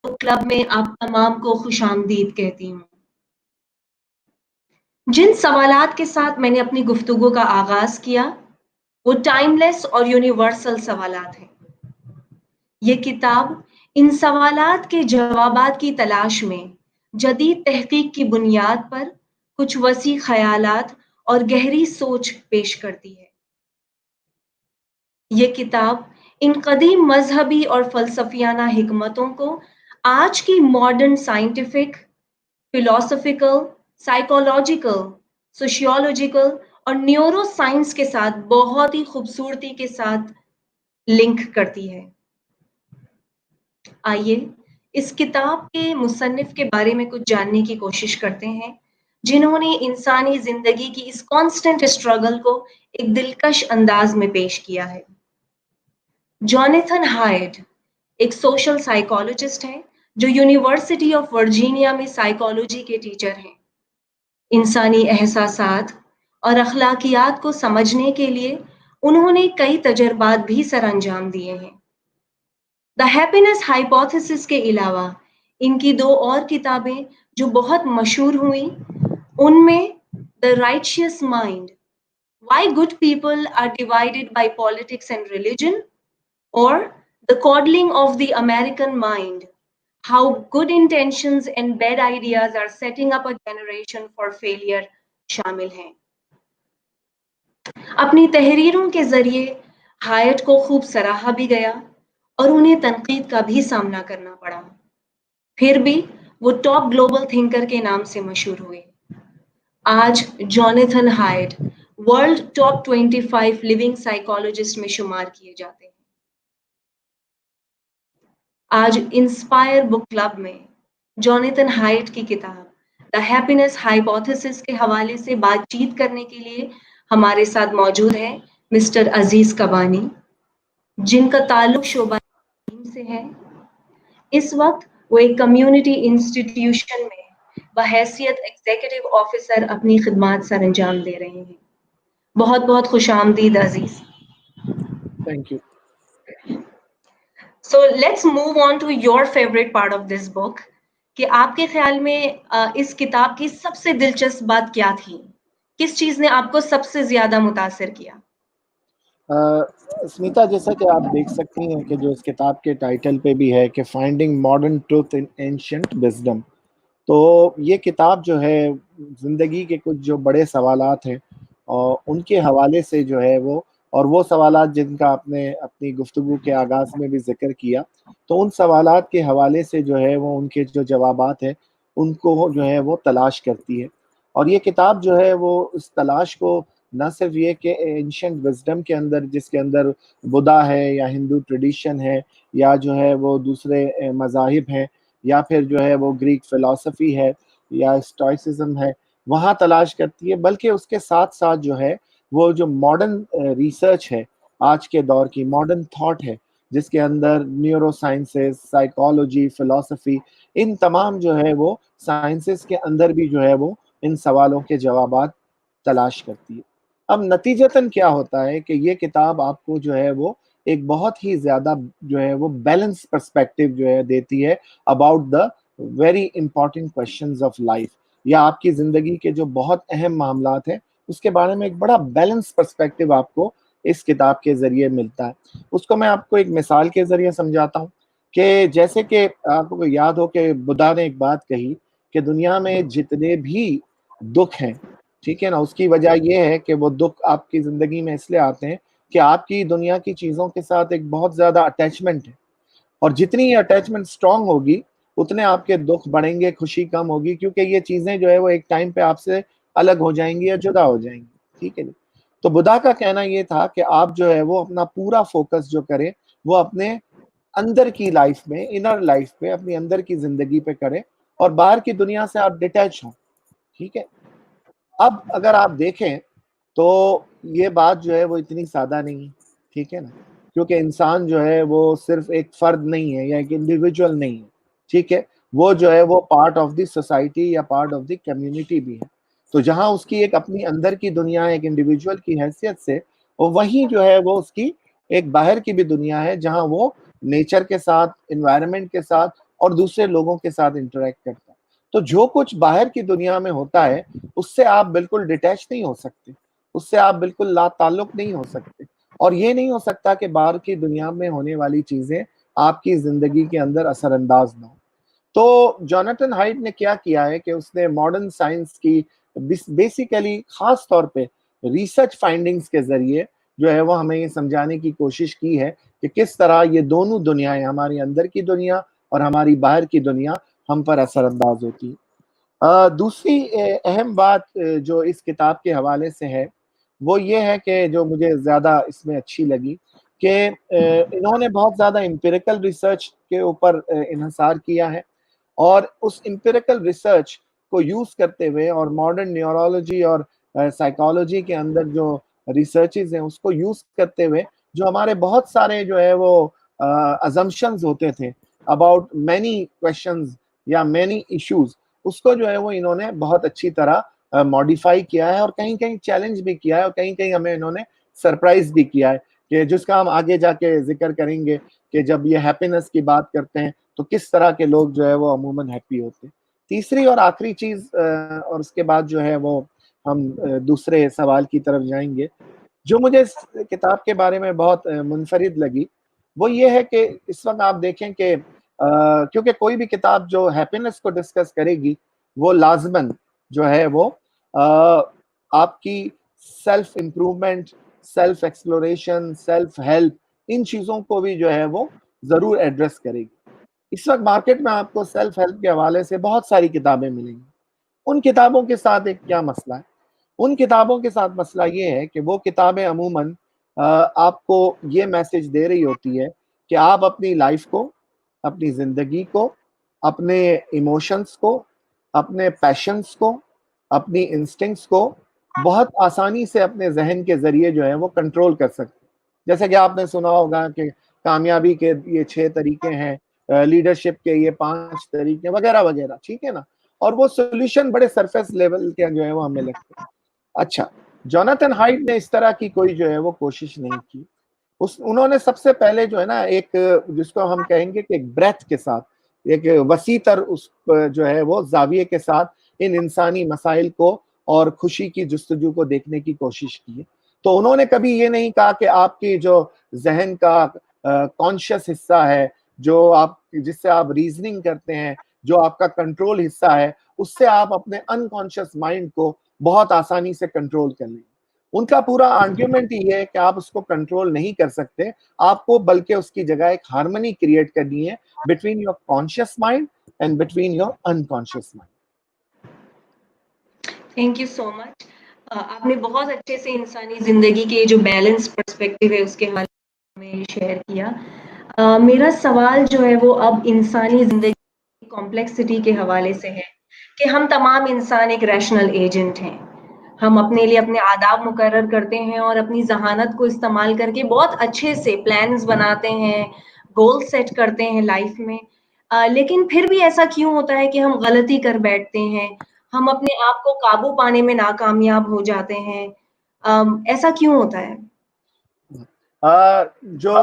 Club में आप तमाम को खुशामदीद कहती हूँ। जिन सवालात के साथ मैंने अपनी गुफ्तगू का आगाज किया, वो टाइमलेस और यूनिवर्सल सवालात हैं। ये किताब इन सवालात के जवाबात की तलाश में जदीद तहकीक की बुनियाद पर कुछ वसी ख्यालात और गहरी सोच पेश करती है। ये किताब इन कदीम मजहबी और फलसफियाना हिकमतों को आज की modern scientific, philosophical, psychological, sociological और न्यूरो साइंस के साथ बहुत ही खूबसूरती के साथ लिंक करती है। आइए इस किताब के मुसन्निफ के बारे में कुछ जानने की कोशिश करते हैं, जिन्होंने इंसानी जिंदगी की इस कांस्टेंट स्ट्रगल को एक दिलकश अंदाज में पेश किया है। जॉनथन हाइड एक सोशल साइकोलॉजिस्ट हैं जो यूनिवर्सिटी ऑफ वर्जीनिया में साइकोलॉजी के टीचर हैं। इंसानी एहसासात और अखलाकियात को समझने के लिए उन्होंने कई तजर्बात भी सरअंजाम दिए हैं। द हैप्पीनेस हाइपोथेसिस के अलावा इनकी दो और किताबें जो बहुत मशहूर हुई, उनमें the righteous mind, why good people are divided by politics and religion, और the coddling of the American mind, how good intentions and bad ideas are setting up a generation for failure शामिल हैं। अपनी तहरीरों के जरिए height को खूब सराहा भी गया और उन्हें तनकीद का भी सामना करना पड़ा। फिर भी वो टॉप ग्लोबल थिंकर के नाम से मशहूर हुए। आज Jonathan hide world top 25 living psychologist में शुमार किए जाते हैं। आज इंस्पायर बुक क्लब में जॉनथन हाइड की किताब द हैप्पीनेस हाइपोथेसिस के हवाले से बातचीत करने के लिए हमारे साथ मौजूद है मिस्टर अजीज कबानी, जिनका ताल्लुक शोबा से है। इस वक्त वो एक कम्युनिटी इंस्टीट्यूशन में बहैसियत एग्जीक्यूटिव ऑफिसर अपनी खिदमात सर अंजाम दे रहे हैं। बहुत बहुत खुश आमदीद अजीज। Thank you. So let's move on to your favorite part of this book, कि आपके ख्याल में इस किताब की सबसे दिलचस्प बात क्या थी? किस चीज ने आपको सबसे ज्यादा मुतासिर किया? स्मिता, जैसा कि आप देख सकती हैं कि जो इस किताब के टाइटल पे भी है कि finding modern truth in ancient wisdom, तो ये किताब जो है जिंदगी के कुछ जो बड़े सवालात हैं और उनके हवाले से जो है वो सवालात जिनका आपने अपनी गुफ्तगू के आगाज में भी जिक्र किया, तो उन सवालात के हवाले से जो है वो उनके जो जवाबात हैं उनको जो है वो तलाश करती है। और ये किताब जो है वो उस तलाश को न सिर्फ ये कि एंशिएंट विजडम के अंदर, जिसके अंदर बुद्धा है या हिंदू ट्रेडिशन है या जो है वो दूसरे मज़ाहिब हैं या फिर जो है वो ग्रीक फिलॉसफी है या स्टोइसिज्म है, वहाँ तलाश करती है, बल्कि उसके साथ साथ जो है वो जो मॉडर्न रिसर्च है, आज के दौर की मॉडर्न थॉट है, जिसके अंदर न्यूरो साइंसेस, साइकोलॉजी, फिलॉसफी, इन तमाम जो है वो साइंसेस के अंदर भी जो है वो इन सवालों के जवाबात तलाश करती है। अब नतीजतन क्या होता है कि ये किताब आपको जो है वो एक बहुत ही ज़्यादा जो है वो बैलेंस पर्सपेक्टिव जो है देती है about the very important questions of life, या आपकी ज़िंदगी के जो बहुत अहम मामलात हैं उसके बारे में एक बड़ा बैलेंस पर्सपेक्टिव आपको इस किताब के ज़रिए मिलता है। उसको मैं आपको एक मिसाल के ज़रिए समझाता हूँ कि जैसे कि आपको याद हो कि बुद्धा ने एक बात कही कि दुनिया में जितने भी दुख हैं, ठीक है ना, उसकी वजह यह है कि वो दुख आपकी ज़िंदगी में इसलिए आते हैं कि आपकी दुनिया की चीज़ों के साथ एक बहुत ज़्यादा अटैचमेंट है, और जितनी ये अटैचमेंट स्ट्रांग होगी उतने आपके दुख बढ़ेंगे, खुशी कम होगी, क्योंकि ये चीज़ें जो है वो एक टाइम पे आपसे अलग हो जाएंगी या जुदा हो जाएंगी, ठीक है जी। तो बुद्धा का कहना ये था कि आप जो है वो अपना पूरा फोकस जो करें वो अपने अंदर की लाइफ में, इनर लाइफ पे, अपनी अंदर की जिंदगी पे करें और बाहर की दुनिया से आप डिटैच हों, ठीक है। अब अगर आप देखें तो ये बात जो है वो इतनी सादा नहीं है, ठीक है ना, क्योंकि इंसान जो है वो सिर्फ एक फर्द नहीं है या एक इंडिविजुअल नहीं है, ठीक है, वो जो है वो पार्ट ऑफ द सोसाइटी या पार्ट ऑफ द कम्युनिटी भी है। तो जहाँ उसकी एक अपनी अंदर की दुनिया एक इंडिविजुअल की हैसियत से, और वहीं जो है वो उसकी एक बाहर की भी दुनिया है जहाँ वो नेचर के साथ, इन्वायरमेंट के साथ और दूसरे लोगों के साथ इंटरेक्ट करता है। तो जो कुछ बाहर की दुनिया में होता है, उससे आप बिल्कुल डिटैच नहीं हो सकते, उससे आप बिल्कुल लाताल्लुक नहीं हो सकते, और ये नहीं हो सकता कि बाहर की दुनिया में होने वाली चीज़ें आपकी ज़िंदगी के अंदर असरअंदाज ना हो। तो जोनाथन हाइड ने क्या किया है कि उसने मॉडर्न साइंस की बेसिकली खास तौर पे रिसर्च फाइंडिंग्स के ज़रिए जो है वो हमें ये समझाने की कोशिश की है कि किस तरह ये दोनों दुनियाएँ, हमारी अंदर की दुनिया और हमारी बाहर की दुनिया, हम पर असरअंदाज होती है। दूसरी अहम बात जो इस किताब के हवाले से है, वो ये है कि जो मुझे ज़्यादा इसमें अच्छी लगी कि इन्होंने बहुत ज़्यादा एम्पिरिकल रिसर्च के ऊपर इन्हिसार किया है, और उस एम्पिरिकल रिसर्च को यूज़ करते हुए और मॉडर्न न्यूरोलॉजी और साइकोलॉजी के अंदर जो रिसर्चेज़ हैं, उसको यूज़ करते हुए जो हमारे बहुत सारे जो है वो असम्पशन्स होते थे अबाउट मैनी क्वेश्चंस या मैनी इश्यूज़, उसको जो है वो इन्होंने बहुत अच्छी तरह मॉडिफाई किया है, और कहीं-कहीं चैलेंज भी किया है, और कहीं-कहीं हमें इन्होंने सरप्राइज़ भी किया है, कि जिसका हम आगे जाके ज़िक्र करेंगे कि जब ये हैप्पीनेस की बात करते हैं, तो किस तरह के लोग जो है वो अमूमन हैप्पी होते हैं। तीसरी और आखिरी चीज़ और उसके बाद जो है वो हम दूसरे सवाल की तरफ जाएँगे, जो मुझे इस किताब के बारे में बहुत मुनफ़रिद लगी, वो ये है कि इस वक़्त आप देखें कि क्योंकि कोई भी किताब जो हैप्पीनेस को डिस्कस करेगी, वो लाज़िमन जो है वो अ, आपकी self improvement, self exploration, self help, इन चीज़ों को भी जो है वो ज़रूर एड्रेस करेगी। इस वक़्त मार्केट में आपको सेल्फ हेल्प के हवाले से बहुत सारी किताबें मिलेंगी। उन किताबों के साथ एक क्या मसला है? उन किताबों के साथ मसला ये है कि वो किताबें अमूमन आपको ये मैसेज दे रही होती है कि आप अपनी लाइफ़ को, अपनी ज़िंदगी को, अपने इमोशंस को, अपने पैशन्स को, अपनी इंस्टिंक्ट्स को बहुत आसानी से अपने ज़हन के ज़रिए जो है वो कंट्रोल कर सकते हैं। जैसे कि आपने सुना होगा कि कामयाबी के ये 6 तरीके हैं, लीडरशिप के ये 5 तरीके वगैरह-वगैरह, ठीक है ना? और वो सॉल्यूशन बड़े सरफेस लेवल के जो है वो हमें लगते हैं। अच्छा, जोनाथन हाइड ने इस तरह की कोई जो है वो कोशिश नहीं की। उस उन्होंने सबसे पहले जो है ना एक, जिसको हम कहेंगे कि एक ब्रेथ के साथ, एक वसीतर उस जो है वो ज़ाविये के साथ इन इंसानी मसाइल को और खुशी की जुस्तजू को देखने की कोशिश की है। तो उन्होंने कभी ये नहीं कहा कि आपकी जो ज़हन का कॉन्शियस हिस्सा है, जो आप जिससे आप रीज़निंग करते हैं, जो आपका कंट्रोल हिस्सा है, उससे आप अपने अनकॉन्शियस माइंड को बहुत आसानी से कंट्रोल कर लें। उनका पूरा आर्ग्यूमेंट ये है कि आप उसको कंट्रोल नहीं कर सकते, आपको बल्कि उसकी जगह एक हार्मनी क्रिएट करनी है between your conscious mind and between your unconscious mind. Thank you so much. आपने बहुत अच्छे से इंसानी ज़िंदगी के जो बैलेंस पर्सपेक्टिव है उसके हवाले में शेयर किया। मेरा सवाल जो है वो अब इंसानी ज़िंदगी की कॉम्प्लेक्सिटी के हवाले से है कि हम तमाम इंसान एक रैशनल एजेंट हैं। हम अपने लिए अपने आदाब मुकर्रर करते हैं और अपनी ज़हानत को इस्तेमाल करके बहुत अच्छे से प्लान्स बनाते हैं, गोल सेट करते हैं लाइफ़ में। लेकिन फिर भी ऐसा क्यों होता है कि हम गलती कर बैठते हैं, हम अपने आप को काबू पाने में नाकामयाब हो जाते हैं। ऐसा क्यों होता है? जो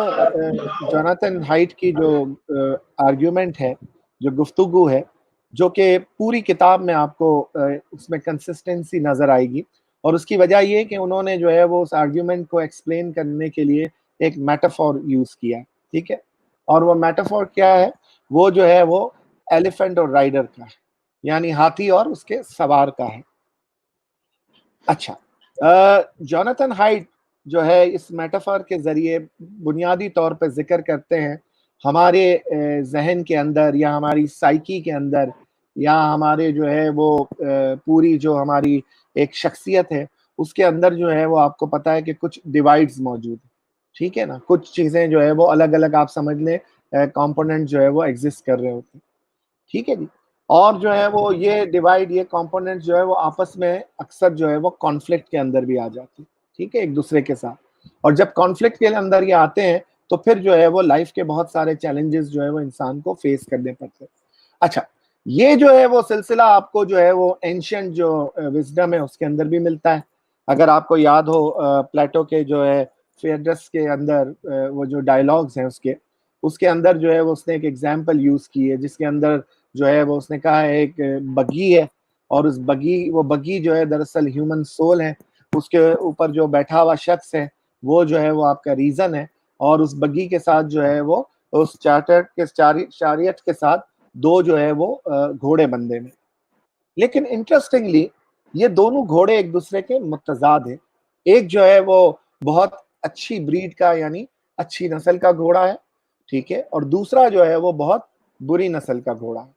जोनाथन हाइट की जो आर्ग्यूमेंट है, जो गुफ्तगू है, जो कि पूरी किताब में आपको उसमें कंसिस्टेंसी नज़र आएगी, और उसकी वजह ये है कि उन्होंने जो है वो उस आर्ग्यूमेंट को एक्सप्लेन करने के लिए एक मेटाफोर यूज़ किया है, ठीक है? और वो मेटाफोर क्या है? वो जो है वो एलिफेंट और राइडर का है, यानी हाथी और उसके सवार का है। अच्छा, जोनाथन हाइड जो है इस मेटाफर के ज़रिए बुनियादी तौर पे ज़िक्र करते हैं हमारे ज़हन के अंदर या हमारी साइकी के अंदर या हमारे जो है वो पूरी जो हमारी एक शख्सियत है, उसके अंदर जो है वो आपको पता है कि कुछ डिवाइड्स मौजूद हैं, ठीक है ना? कुछ चीज़ें जो है वो अलग-अलग आप समझ लें कंपोनेंट जो है वो एग्ज़िस्ट कर रहे होते हैं। ठीक है जी। और जो है वो ये डिवाइड, ये कंपोनेंट जो है वो आपस में अक्सर जो है वो कॉन्फ्लिक्ट के अंदर भी आ जाते हैं, ठीक है, एक दूसरे के साथ। और जब कॉन्फ्लिक्ट के अंदर ये आते हैं, तो फिर जो है वो लाइफ के बहुत सारे चैलेंजेस जो है वो इंसान को फेस करने पड़ते हैं। अच्छा, ये जो है वो सिलसिला आपको जो है वो एंशिएंट जो विज़डम है उसके अंदर भी मिलता है। अगर आपको याद हो प्लेटो के जो है फेडरस के अंदर वो जो डायलॉग्स हैं उसके, उसके अंदर जो है वो उसने एक एग्जाम्पल यूज की है, जिसके अंदर जो है वो उसने कहा है एक बगी है, और उस बगी जो है दरअसल ह्यूमन सोल है, उसके ऊपर जो बैठा हुआ शख्स है वो जो है वो आपका रीजन है, और उस बगी के साथ जो है वो उस चारियट के साथ दो जो है वो घोड़े बंधे में। लेकिन इंटरेस्टिंगली ये दोनों घोड़े एक दूसरे के मुतजाद हैं। एक जो है वो बहुत अच्छी ब्रीड का यानी अच्छी नस्ल का घोड़ा है, ठीक है, और दूसरा जो है वो बहुत बुरी नस्ल का घोड़ा है।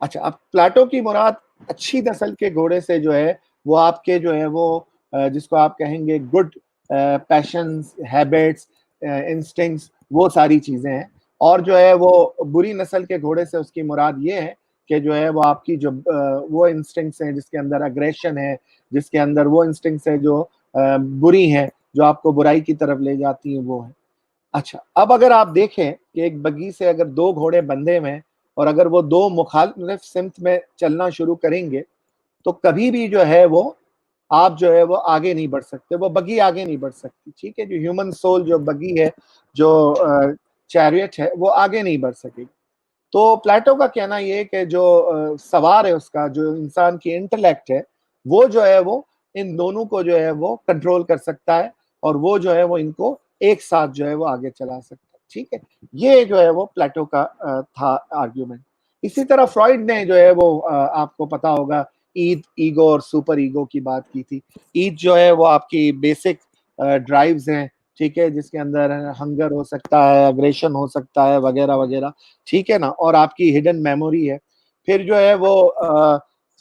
अच्छा, अब प्लाटो की मुराद अच्छी नस्ल के घोड़े से जो है वो आपके जो है वो जिसको आप कहेंगे गुड पैशंस, हैबिट्स, इंस्टिंक्ट्स, वो सारी चीजें हैं। और जो है वो बुरी नस्ल के घोड़े से उसकी मुराद ये है कि जो है वो आपकी जो वो इंस्टिंक्ट्स हैं जिसके अंदर अग्रेशन है, जिसके अंदर वो इंस्टिंक्ट्स है जो बुरी हैं, जो आपको बुराई की तरफ ले जाती हैं, वो है। अच्छा, अब अगर आप देखें कि एक बग्गी से अगर दो घोड़े बंधे हुए हैं और अगर वो दो मुखालिफ सिमत में चलना शुरू करेंगे, तो कभी भी जो है वो आप जो है वो आगे नहीं बढ़ सकते, वो बग्गी आगे नहीं बढ़ सकती, ठीक है। जो ह्यूमन सोल जो बग्गी है, जो चैरियट है, वो आगे नहीं बढ़ सकेगी। तो प्लेटो का कहना ये है कि जो सवार है उसका, जो इंसान की इंटेलेक्ट है, वो जो है वो इन दोनों को जो है वो कंट्रोल कर सकता है, और वो जो है वो इनको एक साथ जो है वो आगे चला सकता है, ठीक है। ये जो है वो प्लेटो का था आर्ग्यूमेंट। इसी तरह फ्रॉइड ने जो है वो आपको पता होगा ईद, ईगो और सुपर ईगो की बात की थी। ईद जो है वो आपकी बेसिक ड्राइव्स हैं, ठीक है, जिसके अंदर हंगर हो सकता है, अग्रेशन हो सकता है, वगैरह वगैरह, ठीक है ना, और आपकी हिडन मेमोरी है। फिर जो है वो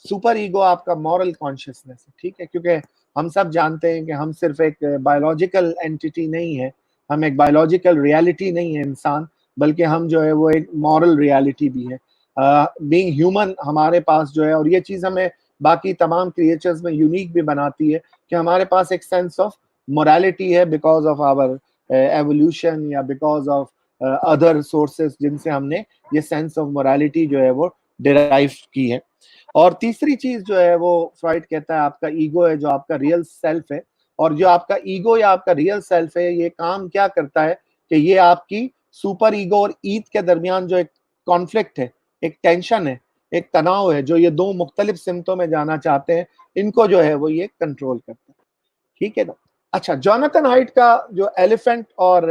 सुपर ईगो आपका मॉरल कॉन्शियसनेस है, ठीक है, क्योंकि हम सब जानते हैं कि हम सिर्फ एक बायोलॉजिकल एंटिटी नहीं है, हम एक बायोलॉजिकल रियलिटी नहीं है इंसान, बल्कि हम जो है वो एक मॉरल रियलिटी भी है। बीइंग ह्यूमन हमारे पास जो है, और ये चीज हमें बाकी तमाम क्रिएचर्स में यूनिक भी बनाती है कि हमारे पास एक सेंस ऑफ मोरालिटी है, बिकॉज ऑफ आवर एवोल्यूशन, या बिकॉज ऑफ अदर सोर्सेस जिनसे हमने ये सेंस ऑफ मोरालिटी जो है वो डिराइव की है। और तीसरी चीज जो है वो फ्रॉइड कहता है आपका ईगो है, जो आपका रियल सेल्फ है। और जो आपका ईगो या आपका रियल सेल्फ है, ये काम क्या करता है कि ये आपकी सुपर ईगो और ईद के दरमियान जो एक कॉन्फ्लिक्ट है, एक टेंशन है, एक तनाव है, जो ये दो मुख्तलिफ सिमतों में जाना चाहते हैं, इनको जो है वो ये कंट्रोल करता है, ठीक है ना। अच्छा, जॉनथन हाइट का जो एलिफेंट और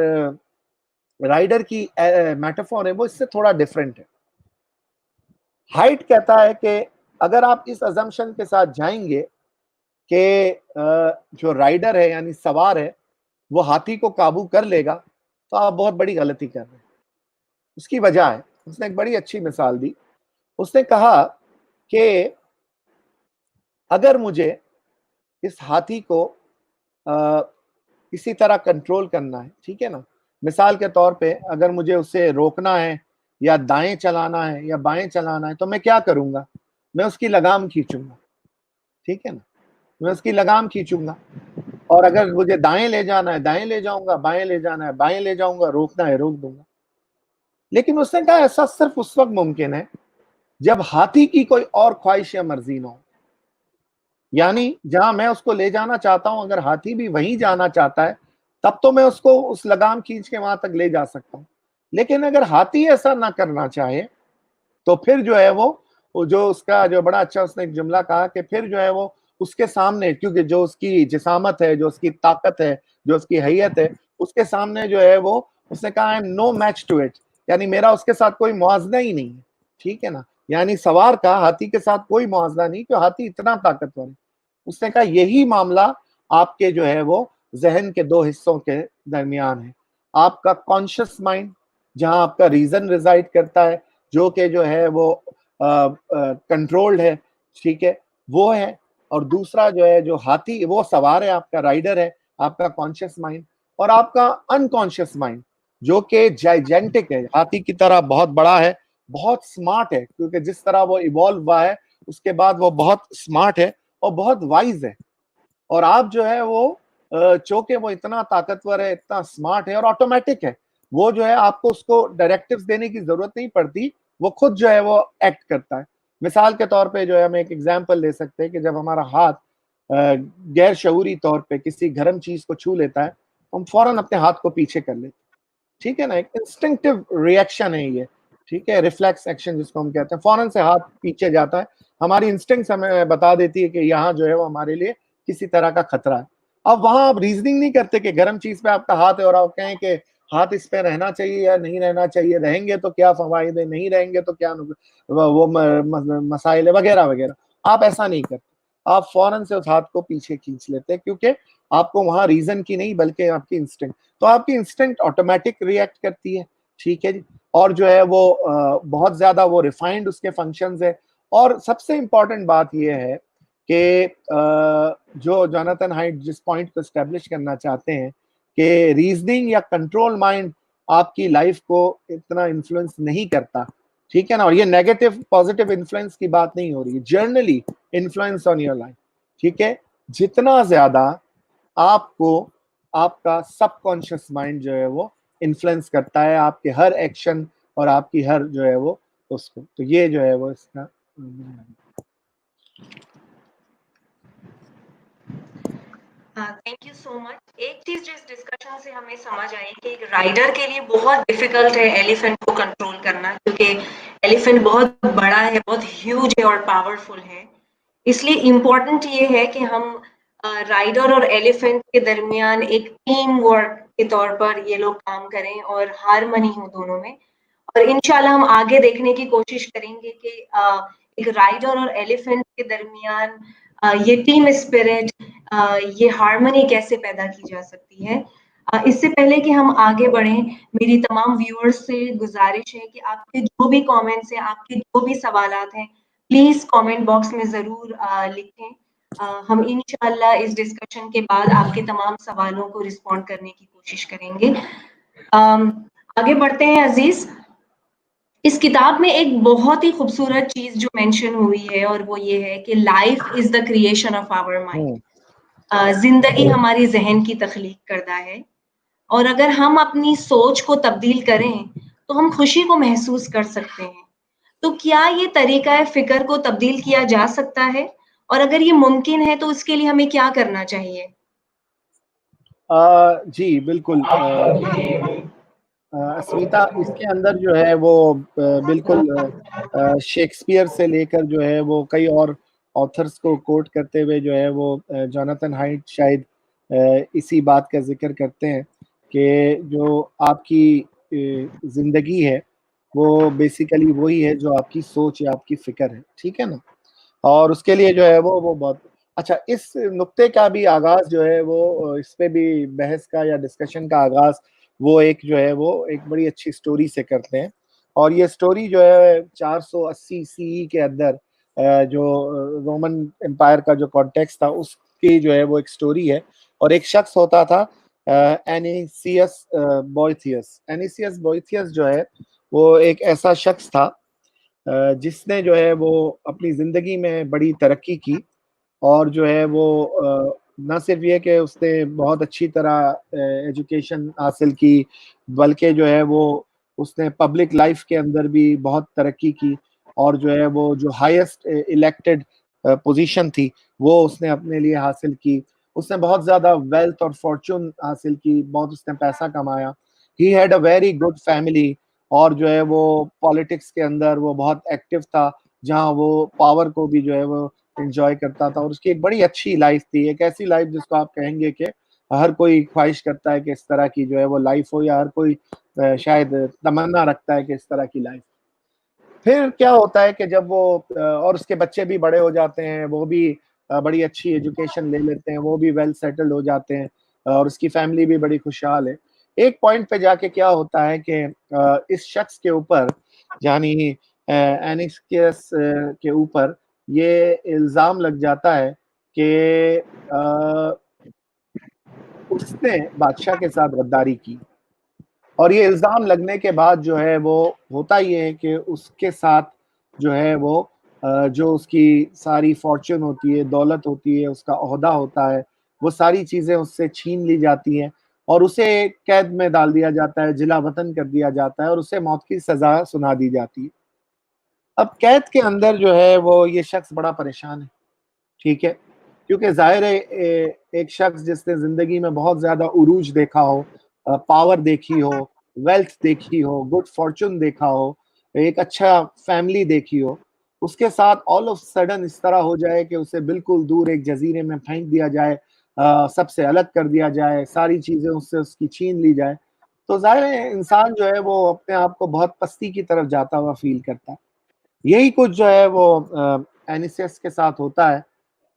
राइडर की मेटाफोर है वो इससे थोड़ा डिफरेंट है। हाइट कहता है कि अगर आप इस अजम्पशन के साथ जाएंगे कि जो राइडर है यानी सवार है वो हाथी को काबू कर लेगा, तो आप बहुत बड़ी गलती कर रहे हैं। उसकी वजह है, उसने एक बड़ी अच्छी मिसाल दी। उसने कहा कि अगर मुझे इस हाथी को किसी तरह कंट्रोल करना है, ठीक है ना, मिसाल के तौर पे अगर मुझे उसे रोकना है या दाएं चलाना है या बाएं चलाना है, तो मैं क्या करूंगा? मैं उसकी लगाम खींचूंगा, ठीक है ना, मैं उसकी लगाम खींचूंगा। और अगर मुझे दाएं ले जाना है दाएं ले जाऊंगा, बाएं ले जाना है बाएं ले जाऊंगा, रोकना है रोक दूंगा। लेकिन उसने कहा ऐसा सिर्फ उस वक्त मुमकिन है जब हाथी की कोई और ख्वाहिश या मर्जी ना हो। यानी जहां मैं उसको ले जाना चाहता हूं, अगर हाथी भी वहीं जाना चाहता है, तब तो मैं उसको उस लगाम खींच के वहां तक ले जा सकता हूं। लेकिन अगर हाथी ऐसा ना करना चाहे, तो फिर जो है वो जो उसका जो बड़ा अच्छा उसने एक जुमला कहा कि फिर जो है वो उसके सामने, क्योंकि जो उसकी जिसामत है, जो उसकी ताकत है, जो उसकी हैयत है, उसके सामने जो है वो उसने कहा I am no match to it, यानी मेरा उसके साथ कोई मुआवजा ही नहीं है, ठीक है ना। यानी सवार का हाथी के साथ कोई मुआवजा नहीं, क्यों हाथी इतना ताकतवर है। उसने कहा यही मामला आपके जो है वो जहन के दो हिस्सों के दरमियान है। आपका कॉन्शियस माइंड, जहां आपका रीजन रिजाइड करता है, जो कि जो है वो कंट्रोल्ड है, ठीक है, वो है। और दूसरा जो है जो हाथी, वो सवार है, आपका राइडर है, आपका कॉन्शियस माइंड। और आपका अनकॉन्शियस माइंड जो कि जाइजेंटिक है, हाथी की तरह बहुत बड़ा है, बहुत स्मार्ट है, क्योंकि जिस तरह वो इवॉल्व हुआ है उसके बाद वो बहुत स्मार्ट है और बहुत वाइज है। और आप जो है वो चूंकि वो इतना ताकतवर है, इतना स्मार्ट है और ऑटोमेटिक है, वो जो है आपको उसको डायरेक्टिव्स देने की जरूरत नहीं पड़ती, वो खुद जो है वो एक्ट करता है। मिसाल के तौर पे जो है हम एक एग्जांपल ले सकते हैं कि जब हमारा हाथ गैर शऊरी तौर पे किसी गर्म चीज को छू लेता है, तो हम फौरन अपने हाथ को पीछे कर लेते हैं, ठीक है ना, एक इंस्टिंक्टिव रिएक्शन है ये, ठीक है, रिफ्लेक्स एक्शन जिसको हम कहते हैं, फौरन से हाथ पीछे जाता है, हमारी इंस्टिंक्ट्स हमें बता देती है कि यहाँ जो है वो हमारे लिए किसी तरह का खतरा है। अब वहां आप रीजनिंग नहीं करते कि गर्म चीज पे आपका हाथ है और आप कहें कि हाथ इस पे रहना चाहिए या नहीं रहना चाहिए, रहेंगे तो क्या फवायद है, नहीं रहेंगे तो क्या वो मसाइल है वगैरह वगैरह। आप ऐसा नहीं करते, आप फौरन से उस हाथ को पीछे खींच लेते हैं, क्योंकि आपको वहां रीजन की नहीं बल्कि आपकी इंस्टिंक्ट, तो आपकी इंस्टिंक्ट ऑटोमेटिक रिएक्ट करती है, ठीक है जी। और जो है वो बहुत ज्यादा वो रिफाइंड उसके फंक्शंस है। और सबसे इंपॉर्टेंट बात यह है कि जो जोनाथन हाइट जिस पॉइंट को स्टैब्लिश करना चाहते हैं कि रीजनिंग या कंट्रोल माइंड आपकी लाइफ को इतना इन्फ्लुएंस नहीं करता, ठीक है ना। और ये नेगेटिव पॉजिटिव इन्फ्लुएंस की बात नहीं हो रही है, generally influence on your life, ठीक है। जितना ज्यादा आपको आपका सबकॉन्शियस माइंड जो है वो इन्फ्लुएंस करता है आपके हर एक्शन और आपकी हर जो है वो उसको, तो ये जो है वो इसका थैंक यू सो मच। एक चीज जो इस डिस्कशन से हमें समझ आई कि एक राइडर के लिए बहुत डिफिकल्ट है एलिफेंट को कंट्रोल करना, क्योंकि एलिफेंट बहुत बड़ा है, बहुत ह्यूज है और पावरफुल है। इसलिए इम्पोर्टेंट ये है कि हम राइडर और एलिफेंट के दरमियान एक टीम वर्क के तौर पर ये लोग काम करें और हारमनी हो दोनों में। और इंशाल्लाह हम आगे देखने की कोशिश करेंगे कि एक राइडर और एलिफेंट के दरमियान ये टीम स्पिरिट, ये हार्मनी कैसे पैदा की जा सकती है। इससे पहले कि हम आगे बढ़ें, मेरी तमाम व्यूअर्स से गुजारिश है कि आपके जो भी कमेंट्स हैं, आपके जो भी सवालात हैं, प्लीज कमेंट बॉक्स में जरूर लिखें। हम इंशाल्लाह इस डिस्कशन के बाद आपके तमाम सवालों को रिस्पॉन्ड करने की कोशिश करेंगे। आगे बढ़ते हैं अजीज। इस किताब में एक बहुत ही खूबसूरत चीज जो मेंशन हुई है और वो ये है कि life is the creation of our mind. जिंदगी हमारी जहन की तख्लीक करदा है, और अगर हम अपनी सोच को तब्दील करें तो हम खुशी को महसूस कर सकते हैं। तो क्या ये तरीका है फिक्र को तब्दील किया जा सकता है, और अगर ये मुमकिन है तो उसके लिए हमें क्या करना चाहिए? जी बिल्कुल। अस्मिता, इसके अंदर जो है वो बिल्कुल शेक्सपियर से लेकर जो है वो कई और ऑथर्स को कोट करते हुए जो है वो जोनाथन हाइट शायद इसी बात का जिक्र करते हैं कि जो आपकी जिंदगी है वो बेसिकली वही है जो आपकी सोच या आपकी फिक्र है, ठीक है ना। और उसके लिए जो है वो बहुत अच्छा, इस नुक्ते का भी आगाज जो है वो इस पे भी बहस का या डिस्कशन का आगाज वो एक जो है वो एक बड़ी अच्छी स्टोरी से करते हैं। और ये स्टोरी जो है 480 सीई के अंदर जो रोमन एम्पायर का जो कॉन्टेक्स्ट था उसकी जो है वो एक स्टोरी है। और एक शख्स होता था एनिसियस बोइथियस। एनिसियस बोइथियस जो है वो एक ऐसा शख्स था जिसने जो है वो अपनी ज़िंदगी में बड़ी तरक्की की। और जो है वो ना सिर्फ ये कि उसने बहुत अच्छी तरह एजुकेशन हासिल की, बल्कि जो है वो उसने पब्लिक लाइफ के अंदर भी बहुत तरक्की की। और जो है वो जो हाईएस्ट इलेक्टेड पोजीशन थी वो उसने अपने लिए हासिल की। उसने बहुत ज़्यादा वेल्थ और फॉर्च्यून हासिल की, बहुत उसने पैसा कमाया। He had a very good family. और जो है वो पॉलिटिक्स के अंदर वो बहुत एक्टिव था, जहाँ वो पावर को भी जो है वो एंजॉय करता था। और उसकी एक बड़ी अच्छी लाइफ थी, एक ऐसी लाइफ जिसको आप कहेंगे कि हर कोई ख्वाहिश करता है कि इस तरह की जो है वो लाइफ हो, या हर कोई शायद तमन्ना रखता है कि इस तरह की लाइफ। फिर क्या होता है कि जब वो और उसके बच्चे भी बड़े हो जाते हैं, वो भी बड़ी अच्छी एजुकेशन ले लेते हैं, वो भी वेल सेटल्ड हो जाते हैं, और उसकी फैमिली भी बड़ी खुशहाल है। एक पॉइंट पे जाके क्या होता है कि इस शख्स के ऊपर, यानी एनिस्कियस के ऊपर ये इल्ज़ाम लग जाता है कि उसने बादशाह के साथ गद्दारी की। और ये इल्ज़ाम लगने के बाद जो है वो होता ये है कि उसके साथ जो है वो जो उसकी सारी फॉर्च्यून होती है, दौलत होती है, उसका ओहदा होता है, वो सारी चीज़ें उससे छीन ली जाती हैं और उसे कैद में डाल दिया जाता है, जिला वतन कर दिया जाता है और उसे मौत की सज़ा सुना दी जाती है। अब कैद के अंदर जो है वो ये शख्स बड़ा परेशान है, ठीक है? क्योंकि ज़ाहिर है एक शख्स जिसने ज़िंदगी में बहुत ज़्यादा उरूज देखा हो, पावर देखी हो, वेल्थ देखी हो, गुड फॉर्च्यून देखा हो, एक अच्छा फैमिली देखी हो, उसके साथ ऑल ऑफ सडन इस तरह हो जाए कि उसे बिल्कुल दूर एक जजीरे में फेंक दिया जाए, सबसे अलग कर दिया जाए, सारी चीजें उससे उसकी छीन ली जाए, तो जाहिर है इंसान जो है वो अपने आप को बहुत पस्ती की तरफ जाता हुआ फील करता है। यही कुछ जो है वो एनिसियस के साथ होता है,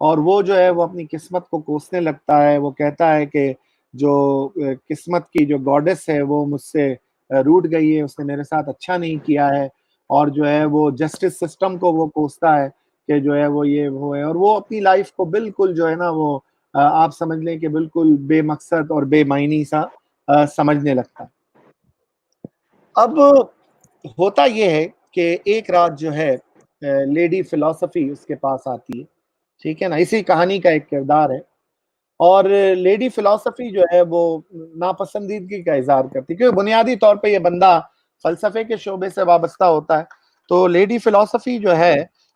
और वो जो है वो अपनी किस्मत को कोसने लगता है। वो कहता है कि जो किस्मत की जो गॉडेस है वो मुझसे रूठ गई है, उसने मेरे साथ अच्छा नहीं किया है, और जो है वो जस्टिस सिस्टम को वो कोसता है कि जो है वो ये वो है, और वो अपनी लाइफ को बिल्कुल जो है ना वो आप समझ लें कि बिल्कुल बेमकसद और बेमायनी सा समझने लगता है। अब होता ये है कि एक रात जो है लेडी फिलॉसफी उसके पास आती है, ठीक है ना, इसी कहानी का एक किरदार है। और लेडी फिलॉसफी जो है वो नापसंदीदगी का इजहार करती है, क्योंकि बुनियादी तौर पे ये बंदा फलसफे के शोबे से वाबस्ता होता है। तो लेडी फिलॉसफी जो है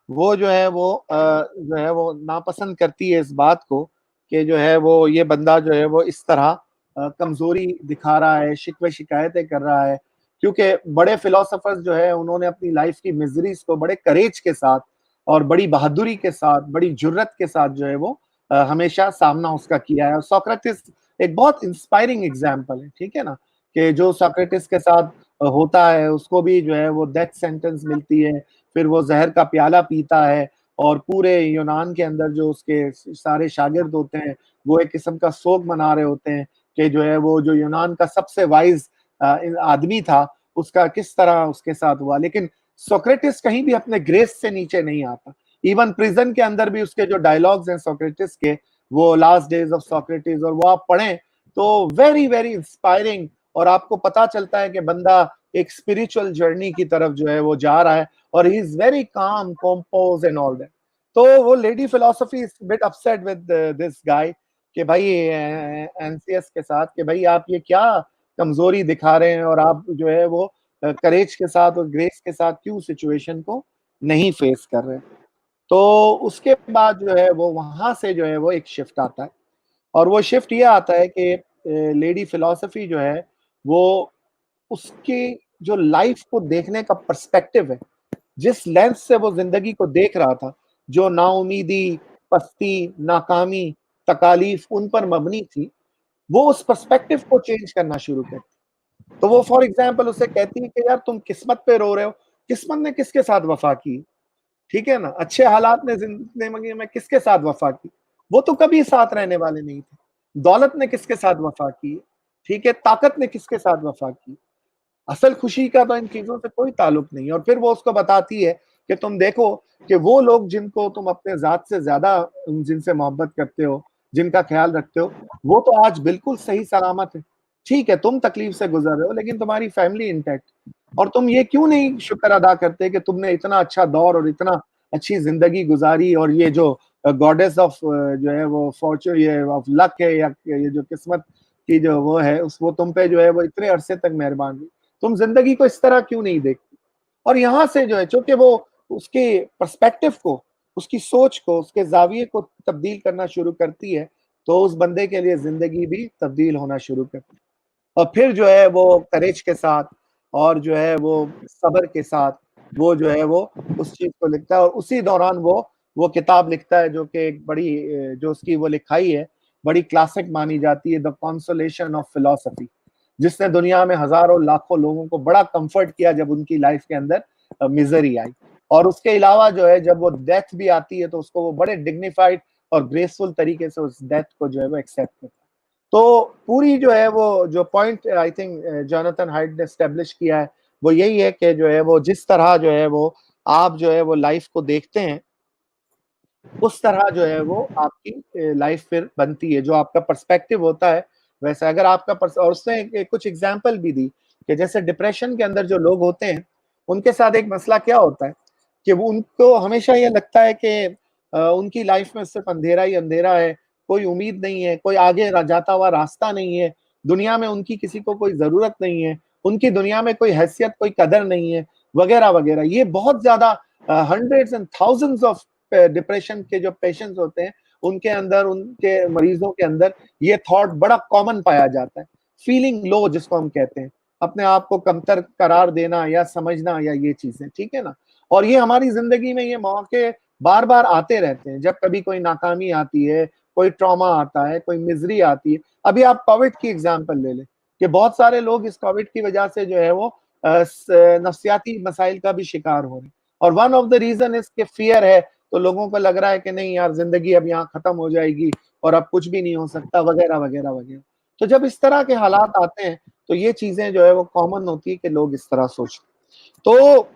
जो है वो नापसंद करती है इस बात को कि जो है वो ये बंदा जो है वो इस तरह कमजोरी दिखा रहा है, शिकवे शिकायतें कर रहा है, क्योंकि बड़े फिलोसोफर्स जो है उन्होंने अपनी लाइफ की मिजरीज को बड़े करेज के साथ और बड़ी बहादुरी के साथ, बड़ी जुर्रत के साथ जो है वो हमेशा सामना उसका किया है। और सोक्रेटिस एक बहुत इंस्पायरिंग एग्जाम्पल है, ठीक है ना, कि जो सोक्रेटिस के साथ होता है उसको भी जो है वो डेथ सेंटेंस मिलती है, फिर वो जहर का प्याला पीता है, और पूरे यूनान के अंदर जो उसके सारे शागिर्द होते हैं वो एक किस्म का शोक मना रहे होते हैं कि जो है वो जो यूनान का सबसे वाइज आदमी था उसका किस तरह उसके साथ हुआ। लेकिन सोक्रेटिस कहीं भी अपने ग्रेस से नीचे नहीं आता। इवन प्रिजन के अंदर भी उसके जो डायलॉग्स हैं सोक्रेटिस के, वो लास्ट डेज ऑफ सोक्रेटिस, और वो आप पढ़ें तो वेरी वेरी इंस्पायरिंग, और आपको पता चलता है कि बंदा एक स्पिरिचुअल जर्नी की तरफ जो है वो जा रहा है, और he is very calm compose and all that. तो वो lady philosophy is bit upset with this guy कि भाई एनसीएस के साथ कि भाई आप ये क्या कमजोरी दिखा रहे हैं, और आप जो है वो करेज के साथ और ग्रेस के साथ क्यों सिचुएशन को नहीं फेस कर रहे। तो उसके बाद जो है वो वहां से जो है वो एक शिफ्ट आता है, और वो शिफ्ट ये आता है कि लेडी फिलॉसफी जो है वो उसकी जो लाइफ को देखने का पर्सपेक्टिव है, जिस लेंस से वो जिंदगी को देख रहा था, जो नाउमीदी, पस्ती, नाकामी, तकालीफ उन पर मबनी थी, वो उस पर्सपेक्टिव को चेंज करना शुरू करती। तो वो फॉर एग्जाम्पल उसे कहती है कि यार तुम किस्मत पे रो रहे हो, किस्मत ने किसके साथ वफा की, ठीक है ना, अच्छे हालात में जिंदगी में किसके साथ वफा की, वो तो कभी साथ रहने वाले नहीं थे। दौलत ने किसके साथ वफा की, ठीक है, ताकत ने किसके साथ वफा की, असल खुशी का तो इन चीजों से कोई ताल्लुक नहीं है। और फिर वो उसको बताती है कि तुम देखो कि वो लोग जिनको तुम अपने जात से ज्यादा जिनसे मोहब्बत करते हो, जिनका ख्याल रखते हो, वो तो आज बिल्कुल सही सलामत है। ठीक है तुम तकलीफ से गुजर रहे हो, लेकिन तुम्हारी फैमिली इंटैक्ट, और तुम ये क्यों नहीं शुक्र अदा करते कि तुमने इतना अच्छा दौर और इतना अच्छी जिंदगी गुजारी, और ये जो गॉडेस ऑफ जो है वो फॉर्चून, ये ऑफ लक है, या ये जो किस्मत की जो वो है उस वो तुम पे जो है वो इतने अरसे तक मेहरबान हुई, तुम जिंदगी को इस तरह क्यों नहीं देखती। और यहाँ से जो है चूंकि वो उसके पर्सपेक्टिव को, उसकी सोच को, उसके जाविये को तब्दील करना शुरू करती है, तो उस बंदे के लिए जिंदगी भी तब्दील होना शुरू करती है। और फिर जो है वो करेज के साथ और जो है वो सब्र के साथ वो जो है वो उस चीज को लिखता है, और उसी दौरान वो किताब लिखता है जो कि एक बड़ी जो उसकी वो लिखाई है, बड़ी क्लासिक मानी जाती है, द कंसोलेशन ऑफ फिलॉसफी, जिसने दुनिया में हजारों लाखों लोगों को बड़ा कंफर्ट किया जब उनकी लाइफ के अंदर मिजरी आई। और उसके अलावा जो है जब वो डेथ भी आती है तो उसको वो बड़े डिग्निफाइड और ग्रेसफुल तरीके से उस डेथ को जो है वो एक्सेप्ट करता है। तो पूरी जो है वो जो point I think Jonathan Hyde ने एस्टेब्लिश किया है वो यही है कि जो है वो जिस तरह जो है वो आप जो है वो लाइफ को देखते हैं, उस तरह जो है वो आपकी लाइफ फिर बनती है। जो आपका पर्सपेक्टिव होता है वैसा, अगर आपका और उसने कुछ एग्जाम्पल भी दी कि जैसे डिप्रेशन के अंदर जो लोग होते हैं उनके साथ एक मसला क्या होता है कि वो उनको हमेशा ये लगता है कि उनकी लाइफ में सिर्फ अंधेरा ही अंधेरा है, कोई उम्मीद नहीं है, कोई आगे जाता हुआ रास्ता नहीं है, दुनिया में उनकी किसी को कोई जरूरत नहीं है, उनकी दुनिया में कोई हैसियत कोई कदर नहीं है, वगैरह वगैरह। ये बहुत ज्यादा hundreds and thousands of depression के जो पेशेंट्स होते हैं उनके अंदर, उनके मरीजों के अंदर ये थॉट बड़ा कॉमन पाया जाता है, फीलिंग लो जिसको हम कहते हैं अपने आप को कमतर करार देना या समझना या ये चीजें, ठीक है ना। और ये हमारी जिंदगी में ये मौके बार बार आते रहते हैं, जब कभी कोई नाकामी आती है, कोई ट्रॉमा आता है, कोई मिजरी आती है। अभी आप कोविड की एग्जाम्पल ले लें कि बहुत सारे लोग इस कोविड की वजह से जो है वो नफ्सियाती मसाइल का भी शिकार हो रहे हैं। और वन ऑफ द रीजन इसके फियर है, तो लोगों को लग रहा है कि नहीं यार जिंदगी अब यहाँ खत्म हो जाएगी और अब कुछ भी नहीं हो सकता, वगैरह वगैरह वगैरह। तो जब इस तरह के हालात आते हैं तो ये चीजें जो है वो कॉमन होती है कि लोग इस तरह सोचते। तो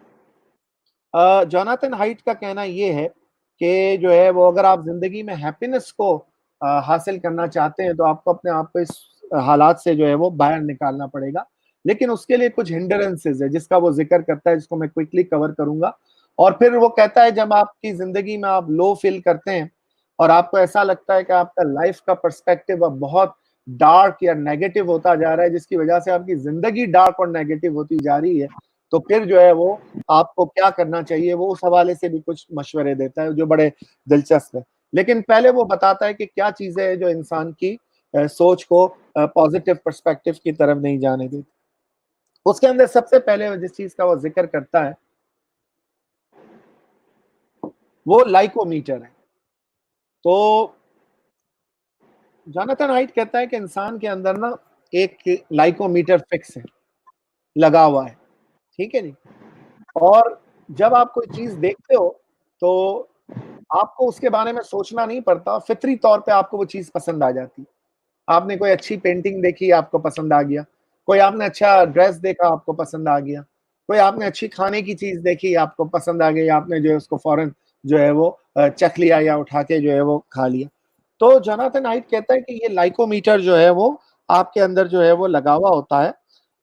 जोनाथन हाइट का कहना ये है कि जो है वो अगर आप जिंदगी में हैप्पीनेस को हासिल करना चाहते हैं तो आपको अपने आप को इस हालात से जो है वो बाहर निकालना पड़ेगा। लेकिन उसके लिए कुछ हिंडरेंसेस है जिसका वो जिक्र करता है, जिसको मैं क्विकली कवर करूंगा। और फिर वो कहता है जब आपकी जिंदगी में आप लो फील करते हैं और आपको ऐसा लगता है कि आपका लाइफ का पर्सपेक्टिव अब बहुत डार्क या नेगेटिव होता जा रहा है, जिसकी वजह से आपकी जिंदगी डार्क और नेगेटिव होती जा रही है, तो फिर जो है वो आपको क्या करना चाहिए, वो उस हवाले से भी कुछ मशवरे देता है जो बड़े दिलचस्प है। लेकिन पहले वो बताता है कि क्या चीजें हैं जो इंसान की सोच को पॉजिटिव पर्सपेक्टिव की तरफ नहीं जाने देती। उसके अंदर सबसे पहले जिस चीज का वो जिक्र करता है वो लाइकोमीटर है। तो जोनाथन हाइट कहता है कि इंसान के अंदर ना एक लाइकोमीटर फिक्स है, लगा हुआ है, ठीक है नहीं। और जब आप कोई चीज देखते हो तो आपको उसके बारे में सोचना नहीं पड़ता, फितरी तौर पे आपको वो चीज पसंद आ जाती है। आपने कोई अच्छी पेंटिंग देखी, आपको पसंद आ गया। कोई आपने अच्छा ड्रेस देखा, आपको पसंद आ गया। कोई आपने अच्छी खाने की चीज देखी, आपको पसंद आ गई, आपने जो है उसको फौरन जो है वो चख लिया या उठा के जो है वो खा लिया। तो जोनाथन हाइट कहता है कि ये लाइकोमीटर जो है वो आपके अंदर जो है वो लगा हुआ होता है।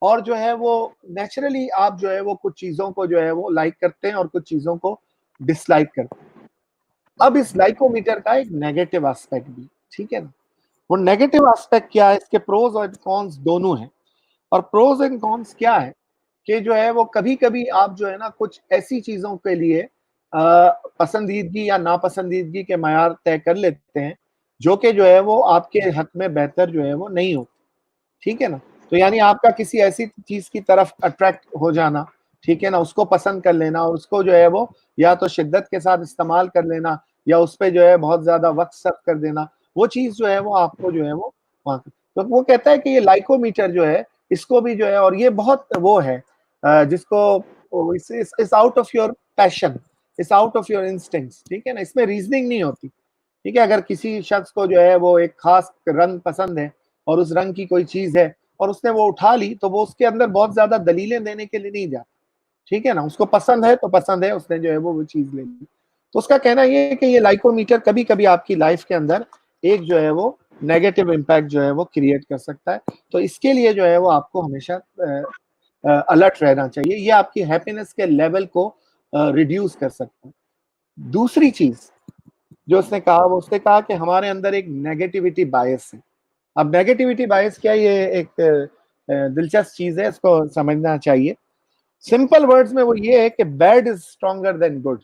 और जो है वो नेचुरली आप जो है वो कुछ चीजों को जो है वो लाइक करते हैं और कुछ चीजों को डिसलाइक करते हैं। अब इस लाइकोमीटर का एक नेगेटिव एस्पेक्ट भी, ठीक है ना। वो नेगेटिव एस्पेक्ट क्या है, इसके प्रोज और कॉन्स दोनों हैं। और प्रोज एंड कॉन्स क्या है कि जो है वो कभी कभी आप जो है ना कुछ ऐसी चीजों के लिए पसंदीदगी या नापसंदीदगी के मयार तय कर लेते हैं जो कि जो है वो आपके हक में बेहतर जो है वो नहीं होती, ठीक है ना। तो यानी आपका किसी ऐसी चीज की तरफ अट्रैक्ट हो जाना, ठीक है ना, उसको पसंद कर लेना और उसको जो है वो या तो शिद्दत के साथ इस्तेमाल कर लेना या उस पे जो है बहुत ज्यादा वक्त सर्व कर देना, वो चीज जो है वो आपको जो है वो तो वो कहता है कि ये लाइकोमीटर जो है इसको भी जो है, और ये बहुत वो है जिसको इस आउट ऑफ योर पैशन, इस आउट ऑफ योर इंस्टिंक्ट्स, ठीक है ना, इसमें रीजनिंग नहीं होती। ठीक है, अगर किसी शख्स को जो है वो एक खास रंग पसंद है और उस रंग की कोई चीज है और उसने वो उठा ली, तो वो उसके अंदर बहुत ज्यादा दलीलें देने के लिए नहीं जाता, ठीक है ना, उसको पसंद है तो पसंद है, उसने जो है वो चीज ले ली। तो उसका कहना ये है कि ये लाइकोमीटर कभी कभी आपकी लाइफ के अंदर एक जो है वो नेगेटिव इम्पैक्ट जो है वो क्रिएट कर सकता है। तो इसके लिए जो है वो आपको हमेशा अलर्ट रहना चाहिए, ये आपकी हैप्पीनेस के लेवल को रिड्यूस कर सकता है। दूसरी चीज जो उसने कहा, वो उसने कहा कि हमारे अंदर एक नेगेटिविटी बायस है। अब नेगेटिविटी बायस क्या है, ये एक दिलचस्प चीज है, इसको समझना चाहिए। सिंपल वर्ड्स में वो ये है कि bad is stronger than good.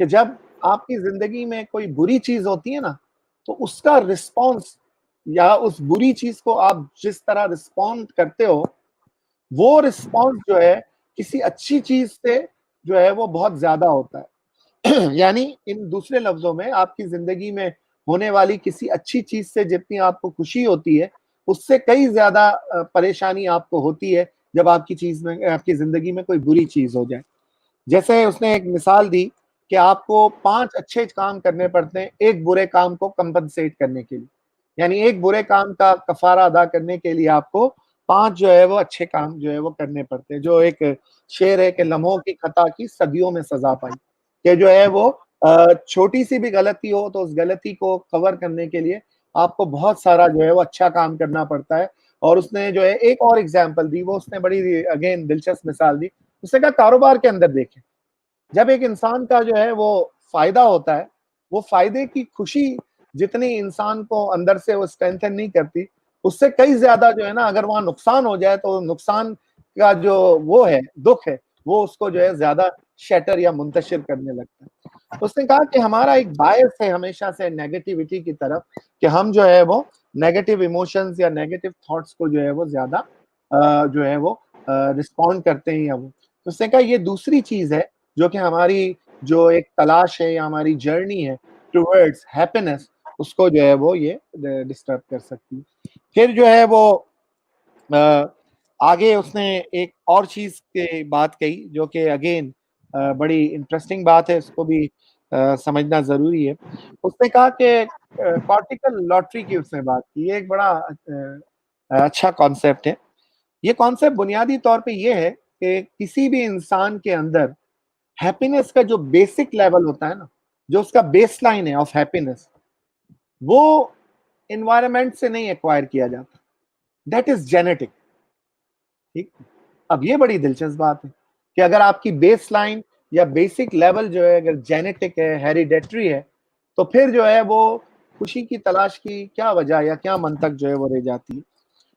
कि जब आपकी जिंदगी में कोई बुरी चीज होती है ना, तो उसका रिस्पॉन्स या उस बुरी चीज को आप जिस तरह रिस्पॉन्ड करते हो, वो रिस्पॉन्स जो है किसी अच्छी चीज से जो है वो बहुत ज्यादा होता है। यानी इन दूसरे लफ्जों में आपकी जिंदगी में होने वाली किसी अच्छी चीज से जितनी आपको खुशी होती है, उससे कई ज्यादा परेशानी आपको होती है जब आपकी चीज में, आपकी जिंदगी में कोई बुरी चीज हो जाए। जैसे उसने एक मिसाल दी कि आपको 5 अच्छे काम करने पड़ते हैं एक बुरे काम को कंपनसेट करने के लिए। यानी एक बुरे काम का कफारा अदा करने के लिए आपको 5 जो है वो अच्छे काम जो है वो करने पड़ते हैं। जो एक शेर है कि लम्हों की खता की सदियों में सजा पाई, कि जो है वो छोटी सी भी गलती हो तो उस गलती को कवर करने के लिए आपको बहुत सारा जो है वो अच्छा काम करना पड़ता है। और उसने जो है एक और एग्जाम्पल दी, वो उसने बड़ी अगेन दिलचस्प मिसाल दी। उसने कहा कारोबार के अंदर देखें, जब एक इंसान का जो है वो फायदा होता है, वो फायदे की खुशी जितनी इंसान को अंदर से वो स्ट्रेंथन नहीं करती, उससे कई ज्यादा जो है ना, अगर वहां नुकसान हो जाए तो नुकसान का जो वो है दुख है, वो उसको जो है ज्यादा शैटर या मुंतशिर करने लगता है। तो उसने कहा कि हमारा एक बायस है हमेशा से नेगेटिविटी की तरफ, कि हम जो है वो नेगेटिव इमोशंस या नेगेटिव थॉट्स को जो है वो ज्यादा जो है वो रिस्पॉन्ड करते हैं या वो। तो उसने कहा ये दूसरी चीज़ है जो कि हमारी जो एक तलाश है या हमारी जर्नी है टुवर्ड्स हैप्पीनेस, उसको जो है वो ये डिस्टर्ब कर सकती है। फिर जो है वो आगे उसने एक और चीज़ की बात कही जो कि अगेन बड़ी इंटरेस्टिंग बात है, उसको भी समझना ज़रूरी है। उसने कहा कि कॉर्टिकल लॉटरी की उसने बात की, ये एक बड़ा अच्छा कॉन्सेप्ट है। ये कॉन्सेप्ट बुनियादी तौर पे ये है कि किसी भी इंसान के अंदर हैप्पीनेस का जो बेसिक लेवल होता है ना, जो उसका बेसलाइन है ऑफ हैप्पीनेस, वो एनवायरनमेंट से नहीं एक्वायर किया जाता, दैट इज जेनेटिक। ठीक, अब ये बड़ी दिलचस्प बात है कि अगर आपकी बेसलाइन या बेसिक लेवल जो है अगर जेनेटिक है, हेरिडेटरी है, तो फिर जो है वो खुशी की तलाश की क्या वजह या क्या मंतक जो है वो रह जाती है।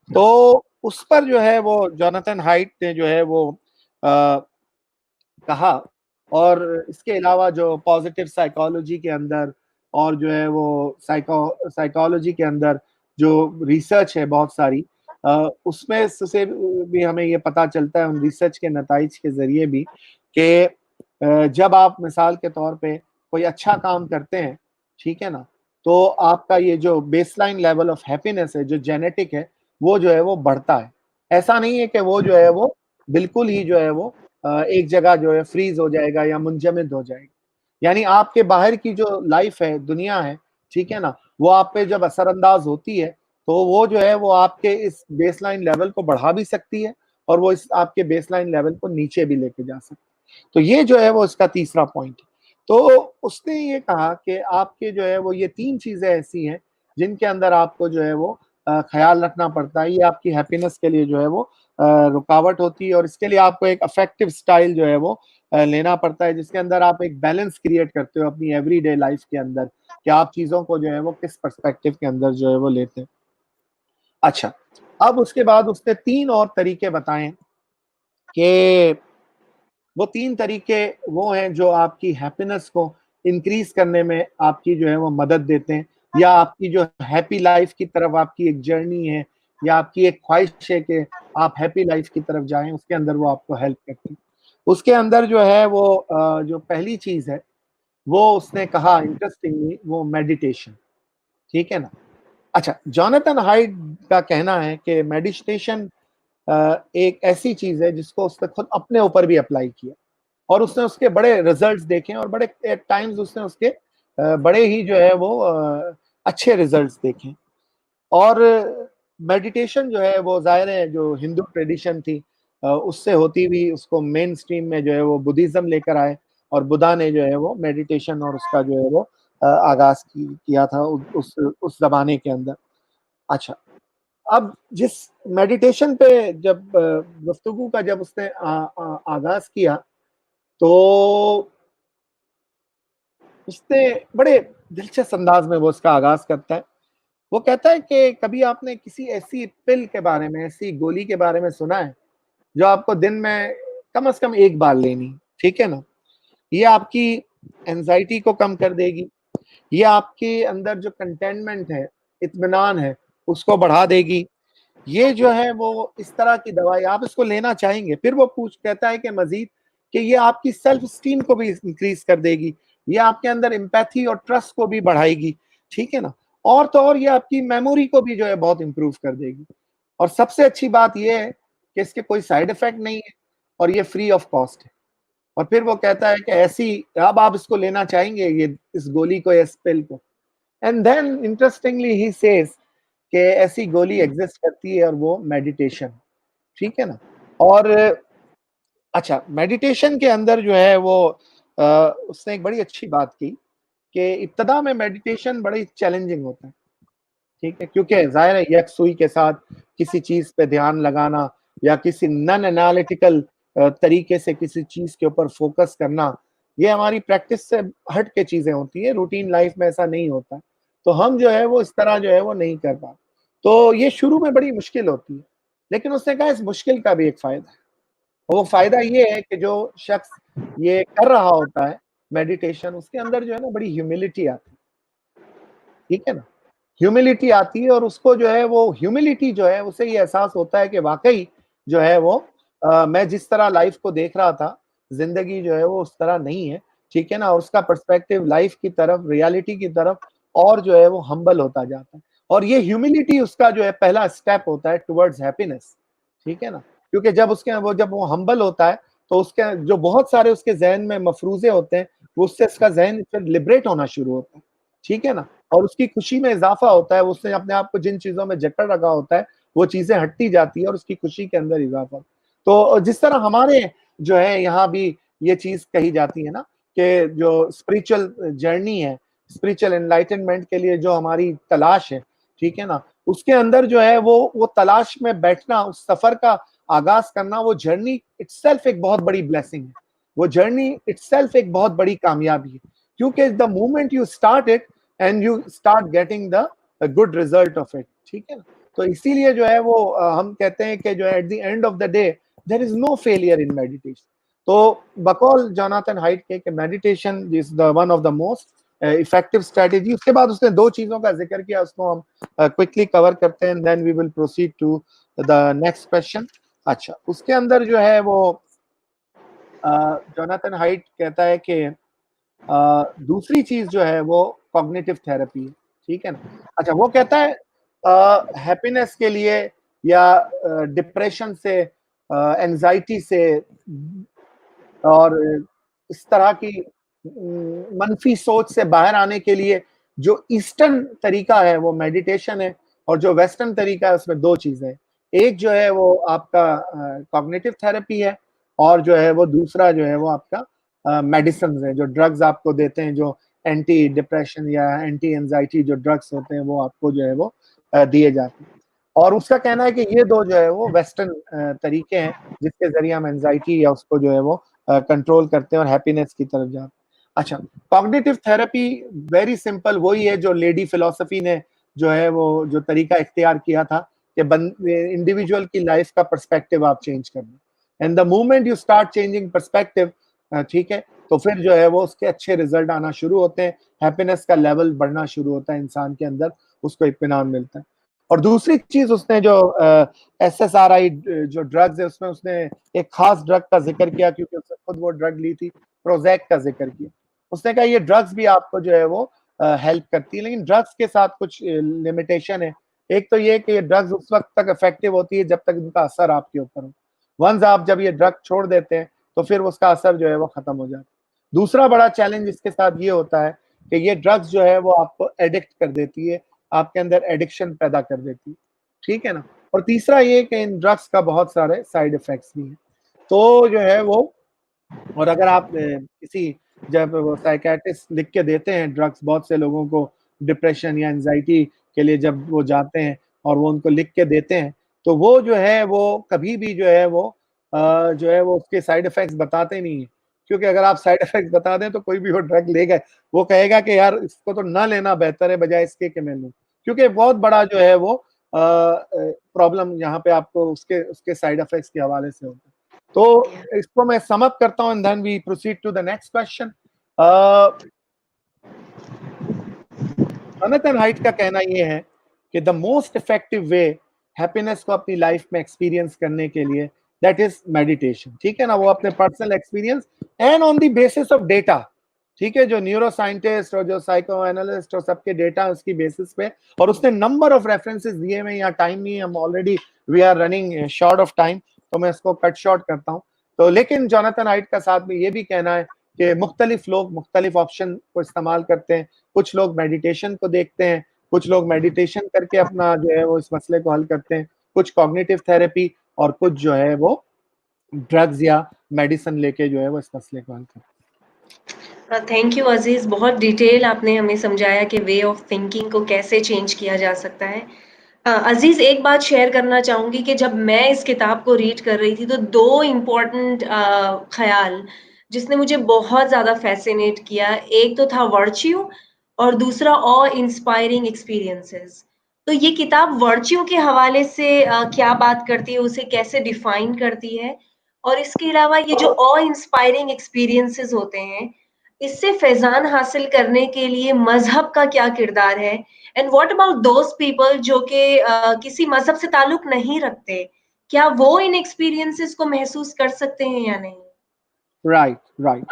तो उस पर जो है वो जोनाथन हाइट ने जो है वो कहा, और इसके अलावा जो पॉजिटिव साइकोलॉजी के अंदर और जो है वो साइकोलॉजी के अंदर जो रिसर्च है बहुत सारी, उसमें से भी हमें ये पता चलता है उन रिसर्च के नताइज के ज़रिए भी कि जब आप मिसाल के तौर पे कोई अच्छा काम करते हैं, ठीक है ना? तो आपका ये जो बेसलाइन लेवल ऑफ हैप्पीनेस है, जो जेनेटिक है, वो जो है वो बढ़ता है। ऐसा नहीं है कि वो जो है वो बिल्कुल ही जो है वो एक जगह जो है फ्रीज़ हो जाएगा या मुंजमद हो जाएगा। यानी आपके बाहर की जो लाइफ़ है, दुनिया है, ठीक है ना? वो आप पे जब असरअंदाज़ होती है, तो वो जो है वो आपके इस बेसलाइन लेवल को बढ़ा भी सकती है और वो इस आपके बेसलाइन लेवल को नीचे भी लेके जा सकती है। तो ये जो है वो इसका तीसरा पॉइंट है। तो उसने ये कहा कि आपके जो है वो ये 3 चीज़ें ऐसी हैं, जिनके अंदर आपको जो है वो ख़्याल रखना पड़ता है। ये आपकी हैप्पीनेस के लिए जो है वो रुकावट होती है और इसके लिए आपको एक अफेक्टिव स्टाइल जो है वो लेना पड़ता है, जिसके अंदर आप एक बैलेंस क्रिएट करते हो अपनी एवरीडे लाइफ़ के अंदर, कि आप चीज़ों को जो है वो किस पर्सपेक्टिव के अंदर जो है वो लेते हैं। अच्छा, अब उसके बाद उसने 3 और तरीके बताए कि वो 3 तरीके वो हैं जो आपकी हैप्पीनेस को इंक्रीज़ करने में आपकी जो है वो मदद देते हैं, या आपकी जो हैप्पी लाइफ़ की तरफ आपकी एक जर्नी है या आपकी एक ख़्वाहिश है कि आप हैप्पी लाइफ़ की तरफ जाएँ, उसके अंदर वो आपको हेल्प करती है। उसके अंदर जो है वो जो पहली चीज़ है, वो उसने कहा इंटरेस्टिंगली वो मेडिटेशन, ठीक है ना? अच्छा, जोनाथन हाइड का कहना है कि मेडिटेशन एक ऐसी चीज़ है जिसको उसने खुद अपने ऊपर भी अप्लाई किया और उसने उसके बड़े रिजल्ट्स देखे और बड़े एट टाइम्स उसने उसके बड़े ही जो है वो अच्छे रिजल्ट्स देखे। और मेडिटेशन जो है वो ज़ाहिर है जो हिंदू ट्रेडिशन थी, उससे होती हुई उसको मेन स्ट्रीम में जो है वो बुद्धिज़्म लेकर आए और बुद्धा ने जो है वो मेडिटेशन और उसका जो है वो आगाज़ किया था उस ज़माने के अंदर। अच्छा, अब जिस मेडिटेशन पे जब गुफ्तगू का जब उसने आगाज़ किया, तो उसने बड़े दिलचस्प अंदाज़ में वो उसका आगाज़ करता है। वो कहता है कि कभी आपने किसी ऐसी पिल के बारे में, ऐसी गोली के बारे में सुना है, जो आपको दिन में कम से कम 1 बार लेनी, ठीक है ना? ये आपकी एंग्ज़ायटी को कम कर देगी, ये आपके अंदर जो कंटेनमेंट है, इत्मीनान है, उसको बढ़ा देगी। ये जो है वो इस तरह की दवाई आप इसको लेना चाहेंगे। फिर वो कहता है कि मज़ीद कि ये आपकी सेल्फ एस्टीम को भी इंक्रीज़ कर देगी, ये आपके अंदर एम्पैथी और ट्रस्ट को भी बढ़ाएगी, ठीक है ना? और तो और ये आपकी मेमोरी को भी जो है बहुत इम्प्रूव कर देगी। और सबसे अच्छी बात ये है कि इसके कोई साइड इफ़ेक्ट नहीं है और ये फ्री ऑफ कॉस्ट है। और फिर वो कहता है कि ऐसी अब आप इसको लेना चाहेंगे ये इस गोली को या इस पिल को? And then interestingly he says कि ऐसी गोली एग्ज़िस्ट करती है और वो मेडिटेशन, ठीक है ना? और अच्छा, मेडिटेशन के अंदर जो है वो उसने एक बड़ी अच्छी बात की कि इब्तिदा में मेडिटेशन बड़ी चैलेंजिंग होता है, ठीक है? क्योंकि ज़ाहिर है यकसुई के साथ किसी चीज़ पे ध्यान लगाना या किसी नॉन एनालिटिकल तरीके से किसी चीज़ के ऊपर फ़ोकस करना, ये हमारी प्रैक्टिस से हट के चीज़ें होती हैं, रूटीन लाइफ़ में ऐसा नहीं होता। तो हम जो है वो इस तरह जो है वो नहीं कर पाते। तो ये शुरू में बड़ी मुश्किल होती है, लेकिन उसने कहा इस मुश्किल का भी एक फ़ायदा है। वो फ़ायदा ये है कि जो शख्स ये कर रहा होता है मेडिटेशन, उसके अंदर जो है ना बड़ी ह्यूमिलिटी आती है, ठीक है ना? ह्यूमिलिटी आती है और उसको जो है वो ह्यूमिलिटी जो है उसे ये एहसास होता है कि वाक़ई जो है वो मैं जिस तरह लाइफ को देख रहा था, ज़िंदगी जो है वो उस तरह नहीं है, ठीक है ना? और उसका पर्सपेक्टिव लाइफ की तरफ, रियलिटी की तरफ और जो है वो हम्बल होता जाता है। और ये ह्यूमिलिटी उसका जो है पहला स्टेप होता है टुवर्ड्स हैप्पीनेस, ठीक है ना? क्योंकि जब वो हम्बल होता है, तो उसके जो बहुत सारे उसके ज़हन में मफ़रूज़े होते हैं, वो उससे उसका ज़हन फिर लिबरेट होना शुरू होता है, ठीक है ना? और उसकी खुशी में इज़ाफ़ा होता है, उसने अपने आप को जिन चीज़ों में जकड़ रखा होता है, वो चीज़ें हटती जाती है और उसकी खुशी के अंदर इज़ाफ़ा। तो जिस तरह हमारे जो है यहाँ भी ये चीज़ कही जाती है ना कि जो स्पिरिचुअल जर्नी है, स्पिरिचुअल एनलाइटनमेंट के लिए जो हमारी तलाश है, ठीक है ना? उसके अंदर जो है वो तलाश में बैठना, उस सफ़र का आगाज़ करना, वो जर्नी इटसेल्फ एक बहुत बड़ी ब्लेसिंग है। वो जर्नी इटसेल्फ एक बहुत बड़ी कामयाबी है। क्योंकि the moment you start it and you start getting the good result of it, ठीक है ना? तो इसीलिए जो है वो हम कहते हैं कि जो है at the end of the day there is no failure in meditation. तो बकौल जोनाथन हाइट के meditation is the one of the most effective strategy. उसके बाद उसने दो चीजों का जिक्र किया, उसको हम क्विकली कवर करते हैं, then we will proceed to the next question. अच्छा, उसके अंदर जो है वो जोनाथन हाइट कहता है कि दूसरी चीज जो है वो कॉग्निटिव थेरेपी है, ठीक है ना? अच्छा, वो कहता है हैप्पीनेस के लिए या डिप्रेशन से, एंजाइटी से और इस तरह की मनफी सोच से बाहर आने के लिए जो ईस्टर्न तरीका है वो मेडिटेशन है, और जो वेस्टर्न तरीका है उसमें दो चीजें हैं। एक जो है वो आपका कॉग्निटिव थेरेपी है, और जो है वो दूसरा जो है वो आपका मेडिसिन है, जो ड्रग्स आपको देते हैं, जो एंटी डिप्रेशन या एंटी एंजाइटी जो ड्रग्स होते हैं वो आपको जो है वो दिए जाते हैं। और उसका कहना है कि ये दो जो है वो वेस्टर्न तरीके हैं जिसके जरिए हम एंजाइटी या उसको जो है वो कंट्रोल करते हैं और हैप्पीनेस की तरफ जाते हैं। अच्छा, कॉग्निटिव थेरेपी वेरी सिंपल वही है जो लेडी फिलॉसफी ने जो है वो जो तरीका इख्तियार किया था कि इंडिविजुअल की लाइफ का पर्सपेक्टिव आप चेंज करना, and the moment you start changing perspective, ठीक है, तो फिर जो है वो उसके अच्छे रिजल्ट आना शुरू होते हैं, हैप्पीनेस का लेवल बढ़ना शुरू होता है इंसान के अंदर, उसको इत्मीनान मिलता है। और दूसरी चीज उसने जो SSRI जो ड्रग्स है उसमें उसने एक खास ड्रग का जिक्र किया, क्योंकि उसने खुद वो ड्रग ली थी, प्रोजेक का जिक्र किया। उसने कहा ये ड्रग्स भी आपको जो है वो हेल्प करती है, लेकिन ड्रग्स के साथ कुछ लिमिटेशन है। एक तो ये कि ये ड्रग्स उस वक्त तक इफेक्टिव होती है जब तक इनका असर आपके ऊपर हो। वंस आप जब ये ड्रग छोड़ देते हैं तो फिर उसका असर जो है वो खत्म हो जाता है। दूसरा बड़ा चैलेंज इसके साथ ये होता है कि ये ड्रग्स जो है वो आपको एडिक्ट कर देती है, आपके अंदर एडिक्शन पैदा कर देती है, ठीक है ना? और तीसरा ये कि इन ड्रग्स का बहुत सारे साइड इफेक्ट्स भी हैं। तो जो है वो, और अगर आप किसी जब वो साइकियाट्रिस्ट लिख के देते हैं ड्रग्स बहुत से लोगों को डिप्रेशन या एंजाइटी के लिए, जब वो जाते हैं और वो उनको लिख के देते हैं, तो वो जो है वो कभी भी जो है वो जो है वो उसके साइड इफेक्ट्स बताते नहीं है। क्योंकि अगर आप साइड इफेक्ट्स बता दें तो कोई भी वो ड्रग लेगा, वो कहेगा कि यार इसको तो ना लेना बेहतर है बजाय इसके कि मैं लूँ। क्योंकि बहुत बड़ा जो है वो प्रॉब्लम यहाँ पे आपको उसके उसके साइड इफेक्ट्स के हवाले से होता है। तो इसको मैं सम अप करता हूँ and then we proceed to the next question. Jonathan Haidt का कहना ये है कि the most effective way happiness को अपनी लाइफ में एक्सपीरियंस करने के लिए दैट इज मेडिटेशन, ठीक है ना? वो अपने personal experience and on the basis of data, ठीक है, जो न्यूरो साइंटिस्ट और जो साइको एनालिस्ट और सबके डेटा उसकी बेसिस पे, और उसने नंबर ऑफ रेफरेंसेस दिए हुए, यहाँ टाइम नहीं है, हम already we are running short of time, तो मैं इसको कट शॉर्ट करता हूँ। तो लेकिन जोनाथन हाइट का साथ में ये भी कहना है कि मुख्तलिफ लोग मुख्तलिफ ऑप्शन को इस्तेमाल करते हैं। कुछ लोग मेडिटेशन को देखते हैं, कुछ लोग मेडिटेशन करके अपना जो है वो इस मसले को हल करते हैं, कुछ कॉग्निटिव थेरेपी, और कुछ जो है वो ड्रग्स या मेडिसिन लेके जो है वो इस मसले को हल करते हैं। थैंक यू अजीज, बहुत डिटेल आपने हमें समझाया कि वे ऑफ थिंकिंग को कैसे चेंज किया जा सकता है। अजीज, एक बात शेयर करना चाहूंगी कि जब मैं इस किताब को रीड कर रही थी तो दो इम्पोर्टेंट ख्याल जिसने मुझे बहुत ज्यादा फैसिनेट किया, एक तो था वर्च्यू और दूसरा ऑ इंस्पायरिंग एक्सपीरियंसेस। तो ये किताब वर्च्यू के हवाले से क्या बात करती है, उसे कैसे डिफाइन करती है, और इसके अलावा ये जो ऑ इंस्पायरिंग एक्सपीरियंसेस होते हैं, इससे फैजान हासिल करने के लिए मजहब का क्या किरदार है, and what about those people जो कि किसी मजहब से ताल्लुक नहीं रखते, क्या वो इन एक्सपीरियंसेस को महसूस कर सकते हैं या नहीं? Right, right.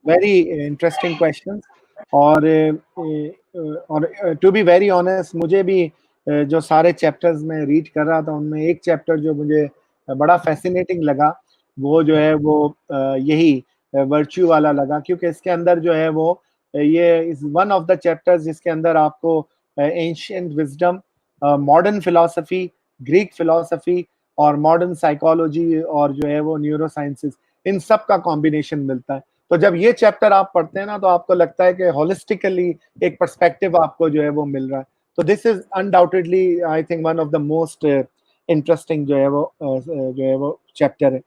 Very interesting question. और टू बी वेरी ऑनेस्ट, मुझे भी जो सारे चैप्टर्स मैं रीड कर रहा था उनमें एक चैप्टर जो मुझे बड़ा फैसिनेटिंग लगा, वो जो है वो यही वर्च्यू वाला लगा, क्योंकि इसके अंदर जो है वो ये is one of the chapters जिसके अंदर आपको ancient wisdom, modern philosophy, Greek philosophy और मॉडर्न साइकोलॉजी और जो है वो न्यूरो साइंसेस, इन सब का कॉम्बिनेशन मिलता है। तो जब ये चैप्टर आप पढ़ते हैं ना, तो आपको लगता है कि होलिस्टिकली एक पर्सपेक्टिव आपको जो है वो मिल रहा है। तो this is undoubtedly I think one of the most interesting जो है वो चैप्टर है।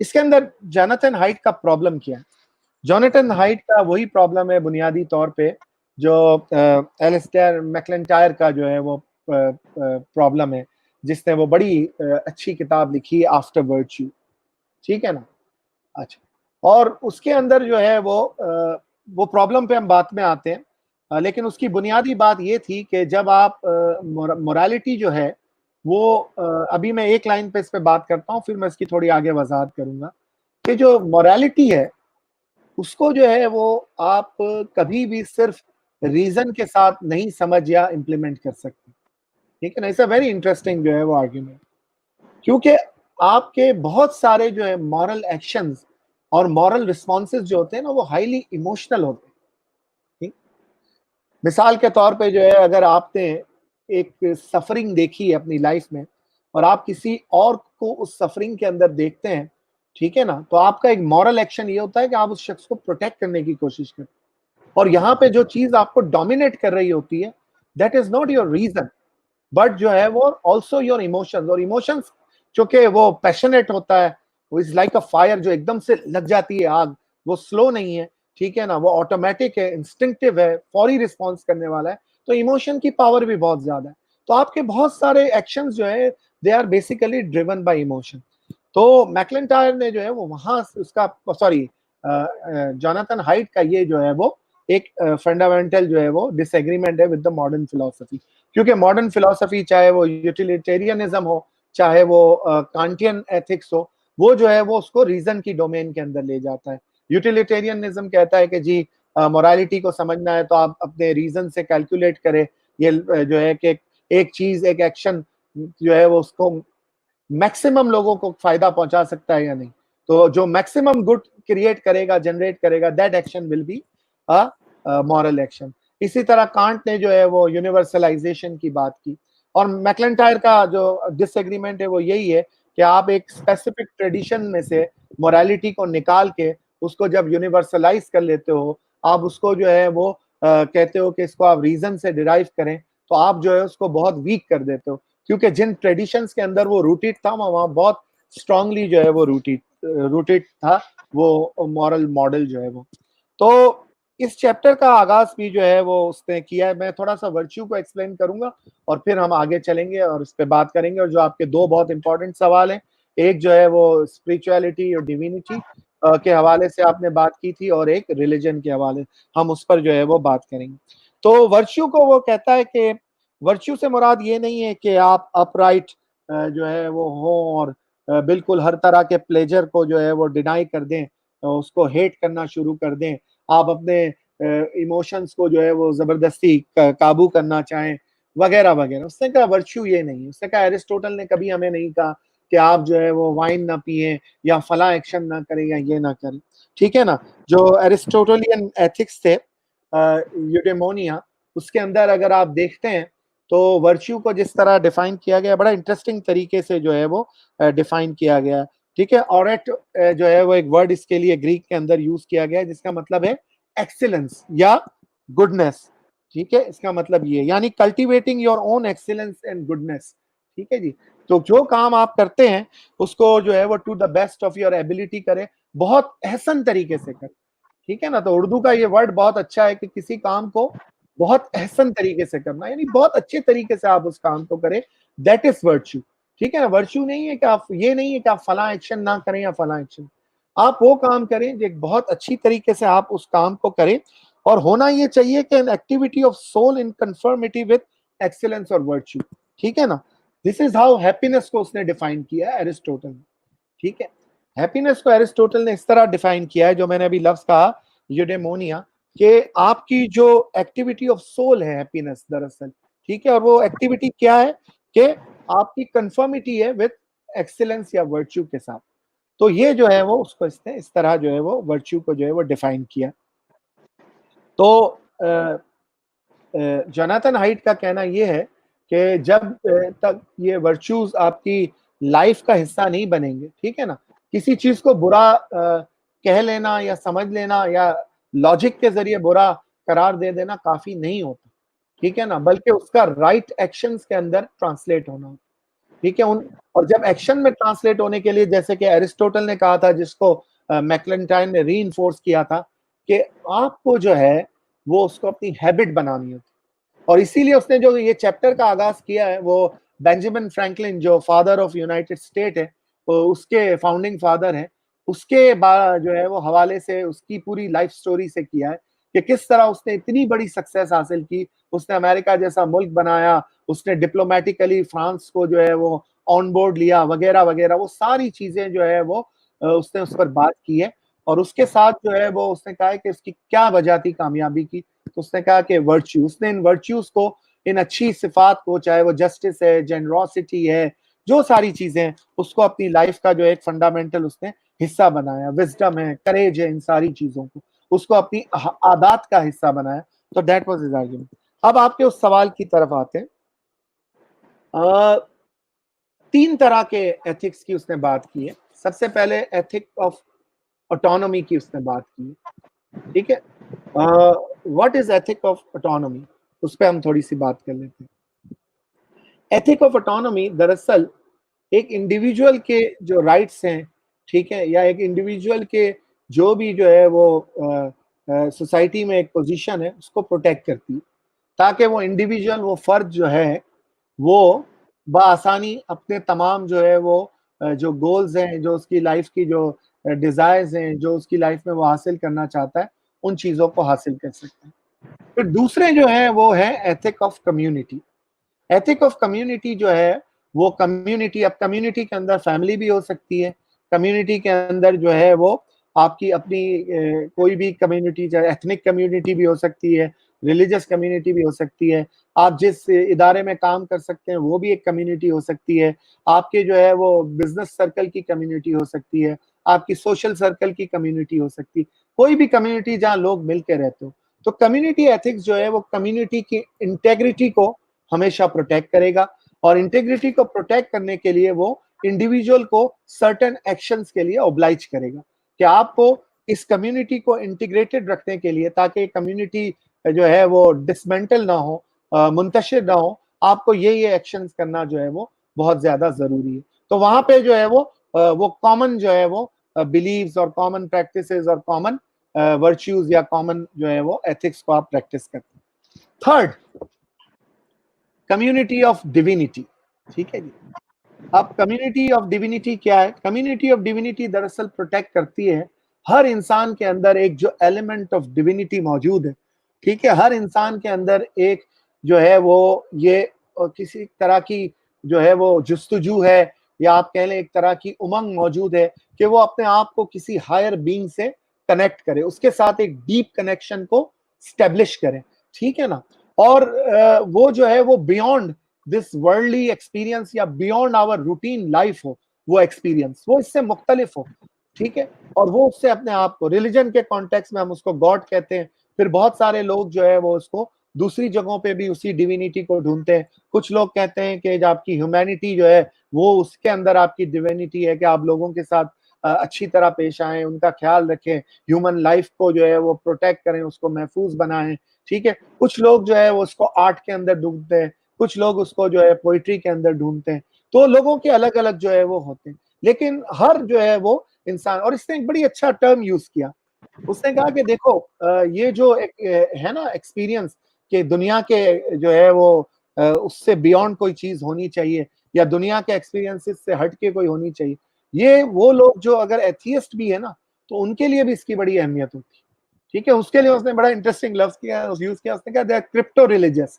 इसके अंदर जोनाथन हाइट का प्रॉब्लम क्या है? जोनाथन हाइट का वही प्रॉब्लम है बुनियादी तौर पे जो एलिस्टेयर मैकलेंटायर का जो है वो प्रॉब्लम है, जिसने वो बड़ी अच्छी किताब लिखी आफ्टर वर्च्यू। ठीक है ना? अच्छा, और उसके अंदर जो है वो प्रॉब्लम पे हम बाद में आते हैं, लेकिन उसकी बुनियादी बात ये थी कि जब आप मोरालिटी जो है वो अभी मैं एक लाइन पे इस पे बात करता हूँ, फिर मैं इसकी थोड़ी आगे वजाहत करूंगा कि जो मोरालिटी है उसको जो है वो आप कभी भी सिर्फ रीजन के साथ नहीं समझ या इम्प्लीमेंट कर सकते। ठीक है ना? इट्स अ वेरी इंटरेस्टिंग जो है वो आर्ग्यूमेंट, क्योंकि आपके बहुत सारे जो है मॉरल एक्शंस और मॉरल रिस्पॉन्सेज जो होते हैं ना, वो हाईली इमोशनल होते हैं। ठीक? मिसाल के तौर पे जो है, अगर आपने एक सफरिंग देखी है अपनी लाइफ में और आप किसी और को उस सफरिंग के अंदर देखते हैं, ठीक है ना, तो आपका एक मॉरल एक्शन ये होता है कि आप उस शख्स को प्रोटेक्ट करने की कोशिश करते हैं। और यहाँ पे जो चीज आपको डोमिनेट कर रही होती है, that is not your reason, but जो है वो ऑल्सो योर इमोशंस। और इमोशंस चूंकि वो पैशनेट होता है, वो इज लाइक अ फायर, जो एकदम से लग जाती है आग, वो स्लो नहीं है। ठीक है ना? वो ऑटोमेटिक है, इंस्टिंक्टिव है, फौरी रिस्पॉन्स करने वाला है। तो इमोशन की पावर भी बहुत ज्यादा है। तो आपके बहुत सारे एक्शंस जो है they are basically driven by emotion. तो मैकलेंटायर ने जो है वो वहां उसका सॉरी जोनाथन हाइट का ये जो है वो एक फंडामेंटल जो है वो डिसएग्रीमेंट है विद द मॉडर्न फिलोसफी। क्योंकि मॉडर्न फिलोसफी, चाहे वो यूटिलिटेरियनिज्म हो, चाहे वो कांटियन एथिक्स हो, वो जो है वो उसको रीजन की डोमेन के अंदर ले जाता है। यूटिलिटेरियनिज्म कहता है कि जी मोरालिटी को समझना है तो आप अपने रीजन से कैलकुलेट करें, ये जो है कि एक चीज, एक एक्शन जो है वो उसको मैक्सिमम लोगों को फायदा पहुंचा सकता है या नहीं। तो जो मैक्सिमम गुड क्रिएट करेगा, जनरेट करेगा, that action will be a moral action. इसी तरह कांट ने जो है वो यूनिवर्सलाइजेशन की बात की। और मैकलेंटायर का जो डिसएग्रीमेंट है वो यही है कि आप एक स्पेसिफिक ट्रेडिशन में से मोरालिटी को निकाल के उसको जब यूनिवर्सलाइज कर लेते हो, आप उसको जो है वो कहते हो कि इसको आप रीजन से डिराइव करें, तो आप जो है उसको बहुत वीक कर देते हो। क्योंकि जिन ट्रेडिशंस के अंदर वो रूटेड था, वहां बहुत स्ट्रांगली जो है वो रूटेड था वो मॉरल मॉडल जो है वो। तो इस चैप्टर का आगाज भी जो है वो उसने किया है। मैं थोड़ा सा वर्च्यू को एक्सप्लेन करूंगा और फिर हम आगे चलेंगे और इस पे बात करेंगे। और जो आपके दो बहुत इंपॉर्टेंट सवाल हैं, एक जो है वो स्पिरिचुअलिटी और डिविनिटी के हवाले से आपने बात की थी, और एक रिलीजन के हवाले, हम उस पर जो है वो बात करेंगे। तो वर्च्यू को वो कहता है कि वर्च्यू से मुराद ये नहीं है कि आप अपराइट जो है वो हो और बिल्कुल हर तरह के प्लेजर को जो है वो डिनाई कर दें, उसको हेट करना शुरू कर दें, आप अपने इमोशंस को जो है वो जबरदस्ती काबू करना चाहें, वगैरह वगैरह। उसने कहा वर्च्यू ये नहीं है। उसने कहा एरिस्टोटल ने कभी हमें नहीं कहा कि आप जो है वो वाइन ना पिए या फला एक्शन ना करें या ये ना करें। ठीक है ना? जो एरिस्टोटलियन एथिक्स थे, यूडेमोनिया, उसके अंदर अगर आप देखते हैं तो वर्च्यू को जिस तरह डिफाइन किया गया, बड़ा इंटरेस्टिंग तरीके से जो है वो डिफाइन किया गया। ठीक है? ऑरेट जो है वो एक वर्ड इसके लिए ग्रीक के अंदर यूज किया गया है, जिसका मतलब है एक्सीलेंस या गुडनेस। ठीक है? इसका मतलब ये, यानी cultivating your own excellence and goodness. ठीक है जी? तो जो काम आप करते हैं उसको जो है वो to the best of your ability करें, बहुत एहसन तरीके से करें। ठीक है ना? तो उर्दू का ये वर्ड बहुत अच्छा है कि किसी काम को बहुत एहसन तरीके से करना, यानी बहुत अच्छे तरीके से आप उस काम को करें, दैट इज वर्च्यू। ठीक है ना? वर्च्यू नहीं है कि आप, ये नहीं है कि आप फला एक्शन ना करें या फला एक्शन, आप वो काम करें जो एक बहुत अच्छी तरीके से आप उस काम को करें। और होना ये चाहिए कि an activity of soul in conformity with excellence और वर्च्यू। ठीक है ना? दिस इज हाउ हैप्पीनेस को उसने डिफाइन किया है एरिस्टोटल ने, ठीक है। हैप्पीनेस को एरिस्टोटल ने इस तरह डिफाइन किया है, जो मैंने अभी लफ्ज कहा यूडेमोनिया, कि आपकी जो एक्टिविटी ऑफ सोल है हैप्पीनेस दरअसल, ठीक है, और वो एक्टिविटी क्या है कि आपकी कंफर्मिटी है विद एक्सीलेंस या वर्च्यू के साथ। तो ये जो है वो उसको इसने इस तरह जो है वो वर्च्यू को जो है वो डिफाइन किया। तो जोनाथन हाइट का कहना ये है कि जब तक ये वर्च्यूज आपकी लाइफ का हिस्सा नहीं बनेंगे, ठीक है ना, किसी चीज को बुरा कह लेना या समझ लेना या लॉजिक के जरिए बुरा करार दे देना काफी नहीं होता, ठीक है ना, बल्कि उसका राइट एक्शंस के अंदर ट्रांसलेट होना होता, ठीक है। उन और जब एक्शन में ट्रांसलेट होने के लिए, जैसे कि एरिस्टोटल ने कहा था, जिसको मैक्लेंटाइन ने रीइंफोर्स किया था, कि आपको जो है वो उसको अपनी हैबिट बनानी होती, और इसीलिए उसने जो ये चैप्टर का आगाज किया है, वो बेंजामिन फ्रैंकलिन जो फादर ऑफ यूनाइटेड स्टेट है, तो उसके फाउंडिंग फादर है, उसके बाद जो है वो हवाले से उसकी पूरी लाइफ स्टोरी से किया है कि किस तरह उसने इतनी बड़ी सक्सेस हासिल की, उसने अमेरिका जैसा मुल्क बनाया, उसने डिप्लोमेटिकली फ्रांस को जो है वो ऑन बोर्ड लिया, वगैरह वगैरह, वो सारी चीजें जो है वो उसने उस पर बात की है। और उसके साथ जो है वो उसने कहा है कि उसकी क्या वजह थी कामयाबी की, तो उसने कहा कि वर्च्यू, उसने इन वर्च्यूज को, इन अच्छी सिफात को, चाहे वो जस्टिस है, जेनरोसिटी है, जो सारी चीजें हैं, उसको अपनी लाइफ का जो एक फंडामेंटल उसने हिस्सा बनाया, विजडम है, करेज है, इन सारी चीजों को उसको अपनी आदत का हिस्सा बनाया। तो दैट वाज हिज आर्गुमेंट। अब आपके उस सवाल की तरफ आते हैं। 3 तरह के एथिक्स की उसने बात की है। सबसे पहले एथिक ऑफ ऑटोनॉमी की उसने बात की है, ठीक है। What is ethic of autonomy, उस पर हम थोड़ी सी बात कर लेते हैं। एथिक ऑफ ऑटोनॉमी दरअसल एक इंडिविजुअल के जो राइट्स हैं, ठीक है, या एक इंडिविजुअल के जो भी जो है वो सोसाइटी में एक पोजीशन है, उसको प्रोटेक्ट करती है, ताकि वो इंडिविजुअल, वो फर्द जो है वो बआसानी अपने तमाम जो है वो जो गोल्स हैं, जो उसकी लाइफ की जो डिजायर्स हैं, जो उसकी लाइफ में वो हासिल करना चाहता है, उन चीजों को हासिल कर सकता है। फिर दूसरे जो है वो है ethic of community. Ethic of community जो है वो कम्युनिटी, अब कम्युनिटी के अंदर फैमिली भी हो सकती है, कम्युनिटी के अंदर जो है वो आपकी अपनी कोई भी कम्युनिटी, चाहे एथनिक कम्युनिटी भी हो सकती है, रिलीजियस कम्युनिटी भी हो सकती है, आप जिस इदारे में काम कर सकते हैं वो भी एक कम्युनिटी हो सकती है, आपके जो है वो बिजनेस सर्कल की कम्युनिटी हो सकती है, आपकी सोशल सर्कल की कम्युनिटी हो सकती है, कोई भी कम्युनिटी जहाँ लोग मिलकर रहते हो। तो कम्युनिटी एथिक्स जो है वो कम्युनिटी की इंटेग्रिटी को हमेशा प्रोटेक्ट करेगा, और इंटेग्रिटी को प्रोटेक्ट करने के लिए वो इंडिविजुअल को सर्टेन एक्शंस के लिए ओब्लाइज करेगा कि आपको इस कम्युनिटी को इंटीग्रेटेड रखने के लिए, ताकि कम्युनिटी जो है वो डिसमेंटल ना हो, मुंतशिर ना हो, आपको ये एक्शंस करना जो है वो बहुत ज्यादा जरूरी है। तो वहां पे जो है वो कॉमन जो है वो बिलीव्स और कॉमन प्रैक्टिसेस और कॉमन वर्च्यूज या कॉमन जो है वो एथिक्स को आप प्रैक्टिस करते हैं। थर्ड, कम्युनिटी ऑफ डिविनिटी, ठीक है जी। अब कम्युनिटी ऑफ डिविनिटी क्या है? कम्युनिटी ऑफ डिविनिटी दरअसल प्रोटेक्ट करती है हर इंसान के अंदर एक जो एलिमेंट ऑफ डिविनिटी मौजूद है, ठीक है। हर इंसान के अंदर एक जो है वो ये किसी तरह की जो है वो जुस्तजू है, या आप कह लें एक तरह की उमंग मौजूद है कि वो अपने आप को किसी हायर बीइंग से कनेक्ट करे, उसके साथ एक डीप कनेक्शन को स्टेब्लिश करे, ठीक है ना। और वो जो है वो बियॉन्ड दिस वर्ल्डली एक्सपीरियंस या बियॉन्ड आवर रूटीन लाइफ हो, वो एक्सपीरियंस वो इससे मुख्तलिफ हो, ठीक है। और वो उससे अपने आप को, रिलीजन के कॉन्टेक्स्ट में हम उसको गॉड कहते हैं, फिर बहुत सारे लोग जो है वो उसको दूसरी जगहों पे भी उसी डिविनिटी को ढूंढते हैं। कुछ लोग कहते हैं कि जो आपकी ह्यूमैनिटी जो है वो उसके अंदर आपकी डिविनिटी है, कि आप लोगों के साथ अच्छी तरह पेश आए, उनका ख्याल रखें, ह्यूमन लाइफ को जो है वो प्रोटेक्ट करें, उसको महफूज बनाएं, ठीक है। कुछ लोग जो है वो उसको आर्ट के अंदर ढूंढते हैं, कुछ लोग उसको जो है पोइट्री के अंदर ढूंढते हैं। तो लोगों के अलग अलग जो है वो होते हैं, लेकिन हर जो है वो इंसान, और इसने एक बड़ी अच्छा टर्म यूज किया, उसने कहा कि देखो ये जो एक है ना एक्सपीरियंस, कि दुनिया के जो है वो उससे बियॉन्ड कोई चीज होनी चाहिए, या दुनिया के एक्सपीरियंसेस से हट के कोई होनी चाहिए, ये वो लोग जो अगर एथियस्ट भी है ना, तो उनके लिए भी इसकी बड़ी अहमियत होती है, ठीक है। उसके लिए उसने बड़ा इंटरेस्टिंग लफ्ज किया यूज किया, उसने कहा दे आर क्रिप्टो रिलीजियस,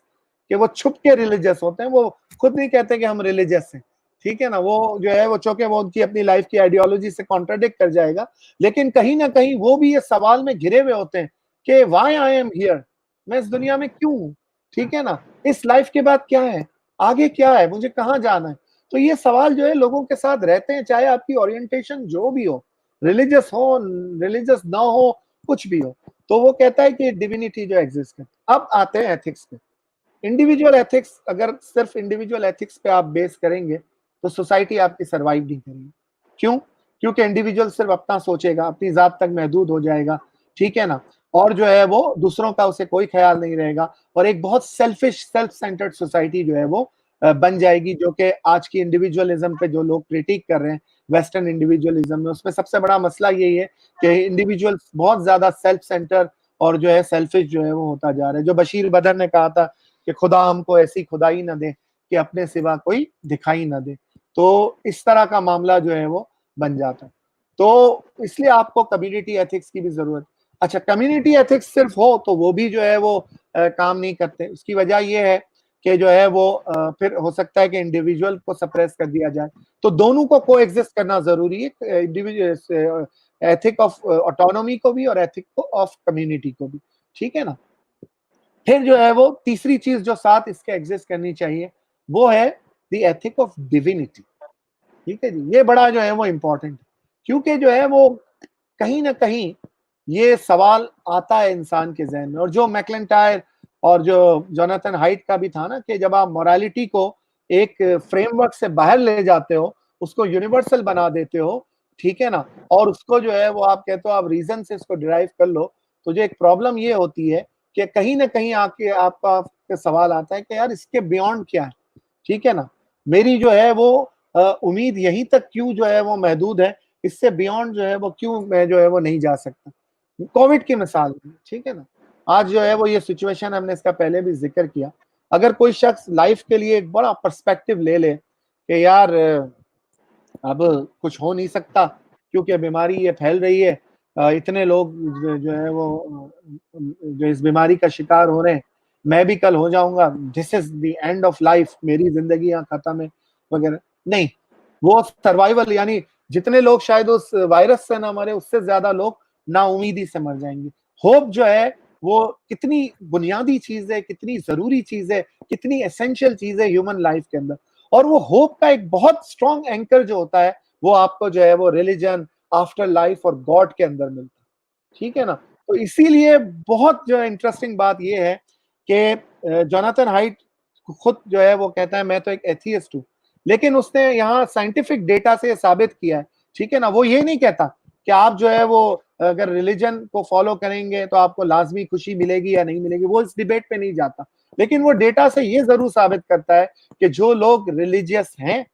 कि वो छुप के रिलीजियस होते हैं, वो खुद नहीं कहते कि हम रिलीजियस हैं, ठीक है ना। वो जो है वो चूंकि वो उनकी अपनी लाइफ की आइडियोलॉजी से कॉन्ट्राडिक्ट कर जाएगा, लेकिन कहीं ना कहीं वो भी ये सवाल में घिरे हुए होते हैं कि व्हाई आई एम हियर, मैं इस दुनिया में क्यों हूं, ठीक है ना, इस लाइफ के बाद क्या है, आगे क्या है, मुझे कहाँ जाना है। तो ये सवाल जो है लोगों के साथ रहते हैं, चाहे आपकी ओरिएंटेशन जो भी हो, रिलीजियस हो, रिलीजियस ना हो, कुछ भी हो। तो वो कहता है कि डिविनिटी जो एग्जिस्ट है। अब आते हैं एथिक्स पे। इंडिविजुअल एथिक्स, अगर सिर्फ इंडिविजुअल एथिक्स पे आप बेस करेंगे तो सोसाइटी आपकी सरवाइव नहीं करेगी। क्यों? क्योंकि इंडिविजुअल सिर्फ अपना सोचेगा, अपनी जात तक महदूद हो जाएगा, ठीक है ना, और जो है वो दूसरों का उसे कोई ख्याल नहीं रहेगा, और एक बहुत सेल्फिश, सेल्फ सेंटर्ड सोसाइटी जो है वो बन जाएगी, जो कि आज की इंडिविजुअलिज्म पे जो लोग क्रिटिक कर रहे हैं, वेस्टर्न इंडिविजुअलिज्म में, उसमें सबसे बड़ा मसला यही है कि इंडिविजुअल बहुत ज्यादा सेल्फ सेंटर और जो है सेल्फिश जो है वो होता जा रहा है। जो बशीर बदर ने कहा था कि खुदा हमको ऐसी खुदाई न दे कि अपने सिवा कोई दिखाई न दे, तो इस तरह का मामला जो है वो बन जाता है। तो इसलिए आपको कम्युनिटी एथिक्स की भी जरूरत। अच्छा, कम्युनिटी एथिक्स सिर्फ हो तो वो भी जो है वो काम नहीं करते। उसकी वजह ये है कि जो है वो फिर हो सकता है कि इंडिविजुअल को सप्रेस कर दिया जाए। तो दोनों को को एग्जिस्ट करना जरूरी है, इंडिविजुअल एथिक ऑफ ऑटोनॉमी को भी और एथिक ऑफ कम्युनिटी को भी, ठीक है ना। फिर जो है वो तीसरी चीज जो साथ इसके एग्जिस्ट करनी चाहिए वो है द एथिक ऑफ डिविनिटी, ठीक है जी। ये बड़ा जो है वो इम्पोर्टेंट है, क्योंकि जो है वो कहीं ना कहीं ये सवाल आता है इंसान के जहन में। और जो मैकलेंटायर और जो जोनाथन हाइट का भी था ना, कि जब आप मोरालिटी को एक फ्रेमवर्क से बाहर ले जाते हो, उसको यूनिवर्सल बना देते हो, ठीक है ना, और उसको जो है वो आप कहते हो आप रीजन से इसको डिराइव कर लो, तो जो एक प्रॉब्लम ये होती है कि कहीं ना कहीं आके आपका सवाल आता है कि यार इसके बियॉन्ड क्या है, ठीक है ना। मेरी जो है वो उम्मीद यहीं तक क्यों जो है वो महदूद है, इससे बियॉन्ड जो है वो क्यों मैं जो है वो नहीं जा सकता। कोविड की मिसाल, ठीक है ना, आज जो है वो ये सिचुएशन, हमने इसका पहले भी जिक्र किया। अगर कोई शख्स लाइफ के लिए एक बड़ा पर्सपेक्टिव ले ले कि यार अब कुछ हो नहीं सकता क्योंकि बीमारी ये फैल रही है, इतने लोग जो है वो जो इस बीमारी का शिकार हो रहे हैं, मैं भी कल हो जाऊंगा, this is the end of life, मेरी जिंदगी यहाँ खत्म है वगैरह। नहीं, वो सर्वाइवल, यानी जितने लोग शायद उस वायरस से ना मरे, उससे ज्यादा लोग नाउमीदी से मर जाएंगे। होप जो है वो कितनी बुनियादी चीज है, कितनी जरूरी चीज है, कितनी एसेंशियल चीज है ह्यूमन लाइफ के अंदर। और वो होप का एक बहुत स्ट्रॉन्ग एंकर जो होता है वो आपको जो है वो रिलीजन, आफ्टर लाइफ और गॉड के अंदर मिलता है, ठीक है ना। तो इसीलिए बहुत जो है इंटरेस्टिंग बात ये है कि जोनाथन हाइट खुद जो है वो कहता है मैं तो एक एथियस्ट हूँ, लेकिन उसने यहाँ साइंटिफिक डेटा से साबित किया है, ठीक है ना। वो ये नहीं कहता कि आप जो है वो अगर रिलीजन को फॉलो करेंगे तो आपको लाजमी खुशी मिलेगी या नहीं मिलेगी, वो इस डिबेट पे नहीं जाता। लेकिन वो डेटा से ये जरूर साबित करता है कि जो लोग रिलीजियस हैं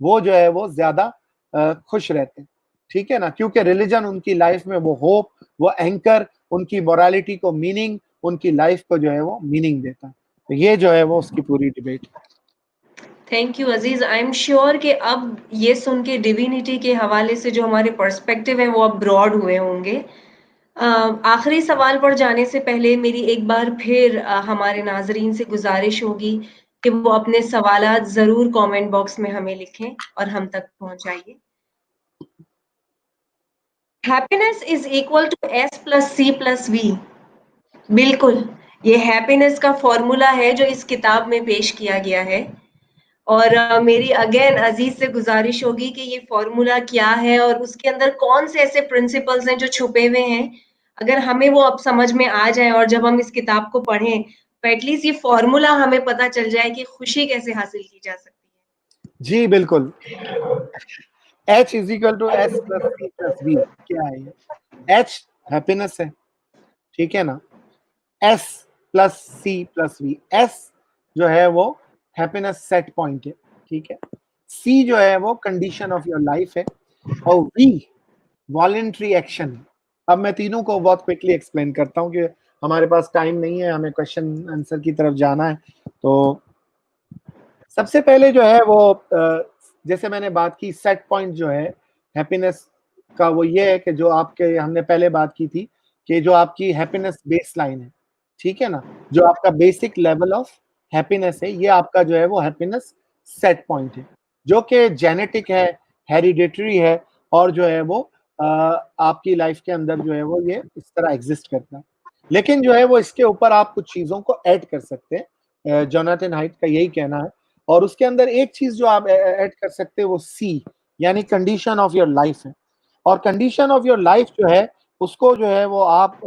वो जो है वो ज्यादा खुश रहते हैं, ठीक है ना, क्योंकि रिलीजन उनकी लाइफ में वो होप, वो एंकर, उनकी मोरालिटी को मीनिंग, उनकी लाइफ को जो है वो मीनिंग देता है। तो ये जो है वो उसकी पूरी debate. Thank you Aziz. I am sure कि अब ये सुन के डिविनिटी के हवाले से जो हमारे पर्सपेक्टिव है वो अब ब्रॉड हुए होंगे। आखिरी सवाल पर जाने से पहले मेरी एक बार फिर हमारे नाजरीन से गुजारिश होगी कि वो अपने सवालात जरूर कमेंट बॉक्स में हमें लिखें और हम तक पहुंचाइए। Happiness is equal to S plus C plus V। बिल्कुल, ये हैप्पीनेस का फॉर्मूला है जो इस किताब में पेश किया गया है। और मेरी अगेन अजीज से गुजारिश होगी कि ये फॉर्मूला क्या है और उसके अंदर कौन से ऐसे प्रिंसिपल्स हैं जो छुपे हुए हैं। अगर हमें वो अब समझ में आ जाए और जब हम इस किताब को पढ़ें तो एटलीस्ट ये फॉर्मूला हमें पता चल जाए कि खुशी कैसे हासिल की जा सकती जी बिल्कुल, H is equal to S plus C plus V। क्या है ये? H हैप्पीनेस है, ठीक है ना, S plus C plus V। S जो है वो हैप्पीनेस सेट पॉइंट है, ठीक है। C जो है वो कंडीशन ऑफ योर लाइफ है, और V वॉलेंट्री एक्शन है। अब मैं तीनों को बहुत क्विकली एक्सप्लेन करता हूँ कि हमारे पास टाइम नहीं है, हमें क्वेश्चन आंसर की तरफ जाना है। तो सबसे पहले जो है वो जैसे मैंने बात की, सेट पॉइंट जो है हैप्पीनेस का वो ये है कि जो आपके, हमने पहले बात की थी कि जो आपकी हैप्पीनेस बेस लाइन है, ठीक है ना, जो आपका बेसिक लेवल ऑफ हैप्पीनेस है, ये आपका जो है वो हैप्पीनेस सेट पॉइंट है, जो कि जेनेटिक है, हेरिडिटरी है और जो है वो आपकी लाइफ के अंदर जो है वो ये इस तरह एग्जिस्ट करता है। लेकिन जो है वो इसके ऊपर आप कुछ चीज़ों को ऐड कर सकते हैं, जोनाथन हाइट का यही कहना है। और उसके अंदर एक चीज़ जो आप ऐड कर सकते हैं वो सी, यानी कंडीशन ऑफ योर लाइफ है। और कंडीशन ऑफ योर लाइफ जो है उसको जो है वो आप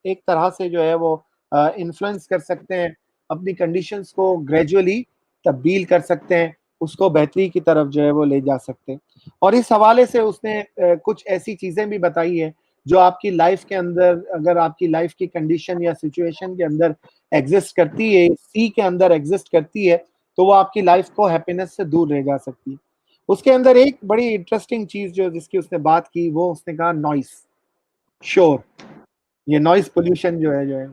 एक तरह से जो है वो इन्फ्लुएंस कर सकते हैं, अपनी कंडीशंस को ग्रेजुअली तब्दील कर सकते हैं, उसको बेहतरी की तरफ जो है वो ले जा सकते हैं। और इस हवाले से उसने कुछ ऐसी चीज़ें भी बताई है जो आपकी लाइफ के अंदर, अगर आपकी लाइफ की कंडीशन या सिचुएशन के अंदर एग्जिस्ट करती है, सी के अंदर एग्जिस्ट करती है, तो वो आपकी लाइफ को हैप्पीनेस से दूर ले जा सकती है। उसके अंदर एक बड़ी इंटरेस्टिंग चीज़ जो जिसकी उसने बात की, वो उसने कहा नॉइस, शोर, ये नॉइस पोल्यूशन जो है।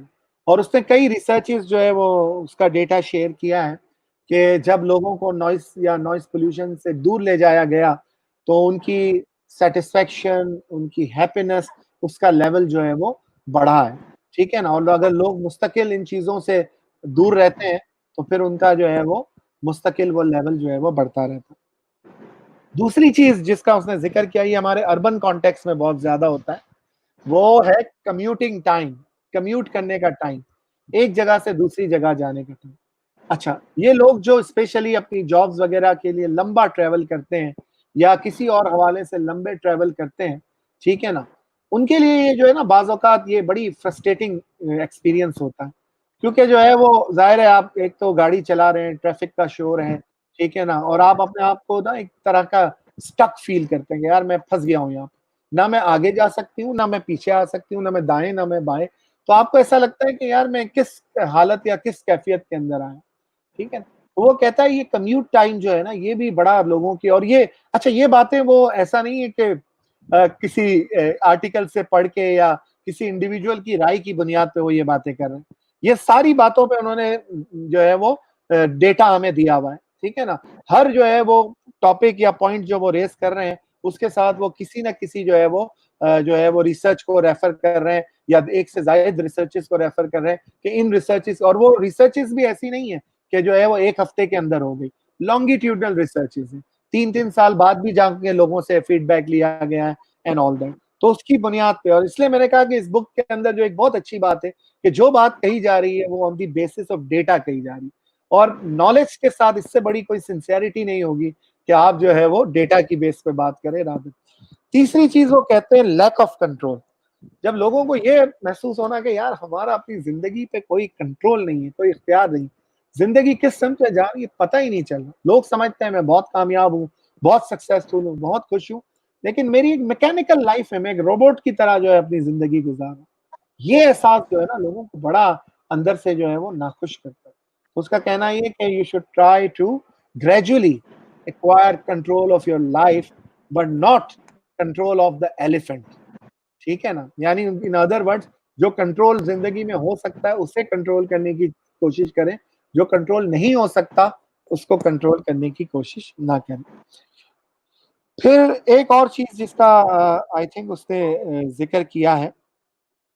और उसने कई रिसर्चेस जो है वो उसका डेटा शेयर किया है कि जब लोगों को नॉइस या नॉइस पोल्यूशन से दूर ले जाया गया, तो उनकी सैटिस्फैक्शन, उनकी हैप्पीनेस, उसका लेवल जो है वो बढ़ा है, ठीक है ना? और अगर लोग मुस्तकिल इन चीज़ों से दूर रहते हैं, तो फिर उनका जो है वो मुस्तकिल वो लेवल जो है वो बढ़ता रहता है। दूसरी चीज़ जिसका उसने ज़िक्र किया, ये हमारे अर्बन कॉन्टेक्स्ट में बहुत ज़्यादा होता है, वो है कम्यूटिंग टाइम, कम्यूट करने का टाइम, एक जगह से दूसरी जगह जाने का टाइम। अच्छा, ये लोग जो स्पेशली अपनी जॉब्स वगैरह के लिए लंबा ट्रैवल करते हैं या किसी और हवाले से लंबे ट्रैवल करते हैं, ठीक है ना? उनके लिए ये जो है ना बाज़ औक़ात ये बड़ी फ्रस्ट्रेटिंग एक्सपीरियंस होता है। क्योंकि जो है वो ज़ाहिर है आप एक तो गाड़ी चला रहे हैं, ट्रैफिक का शोर है, ठीक है ना? और आप अपने आप को ना एक तरह का स्टक फ़ील करते हैं कि यार मैं फँस गया हूँ यहाँ पे। ना मैं आगे जा सकती हूँ, ना मैं पीछे आ सकती हूँ, ना मैं दाएँ, ना मैं बाएँ। तो आपको ऐसा लगता है कि यार मैं किस हालत या किस कैफ़ियत के अंदर आया हूँ, ठीक है? तो वो कहता है ये कम्यूट टाइम जो है ना, ये भी बड़ा लोगों की, और ये अच्छा ये बातें वो ऐसा नहीं है कि किसी आर्टिकल से पढ़ के या किसी इंडिविजुअल की राय की बुनियाद पे वो ये बातें कर रहे हैं। ये सारी बातों पे उन्होंने जो है वो डेटा हमें दिया हुआ है, ठीक है ना? हर जो है वो टॉपिक या पॉइंट जो वो रेज़ कर रहे हैं, उसके साथ वो किसी न किसी जो है वो रिसर्च को रेफर कर रहे हैं या एक से ज़ायद रिसर्चेस को रेफर कर रहे हैं कि इन रिसर्चेस, और वो रिसर्चेस भी ऐसी नहीं है कि जो है वो 1 हफ्ते के अंदर हो गई। लॉन्गिट्यूडनल रिसर्चेस हैं। 3-3 साल बाद भी जाके लोगों से फीडबैक लिया गया है एंड ऑल दैट। तो उसकी बुनियाद पे, और इसलिए मैंने कहा कि इस बुक के अंदर जो एक बहुत अच्छी बात है कि जो बात कही जा रही है वो on the basis of data कही जा रही है। और नॉलेज के साथ इससे बड़ी कोई सिंसियरिटी नहीं होगी कि आप जो है वो डेटा की बेस पे बात करें रादर। तीसरी चीज़ वो कहते हैं लैक ऑफ कंट्रोल। जब लोगों को ये महसूस होना कि यार हमारा अपनी ज़िंदगी पे कोई कंट्रोल नहीं है, कोई इख्तियार नहीं, ज़िंदगी किस सिमत में जा रही है पता ही नहीं चल रहा। लोग समझते हैं मैं बहुत कामयाब हूँ, बहुत सक्सेसफुल हूँ, बहुत खुश हूँ, लेकिन मेरी एक मैकेनिकल लाइफ़ है, मैं एक रोबोट की तरह जो है अपनी ज़िंदगी गुज़ार रहा हूँ। ये एहसास जो है ना लोगों को बड़ा अंदर से जो है वो नाखुश करता है। उसका कहना ये है कि you should try to gradually acquire control of your life but not control of the elephant, ठीक है ना? यानी इन अदर वर्ड्स, जो कंट्रोल ज़िंदगी में हो सकता है उसे कंट्रोल करने की कोशिश करें, जो कंट्रोल नहीं हो सकता उसको कंट्रोल करने की कोशिश ना करें। फिर एक और चीज़ जिसका आई थिंक उसने ज़िक्र किया है,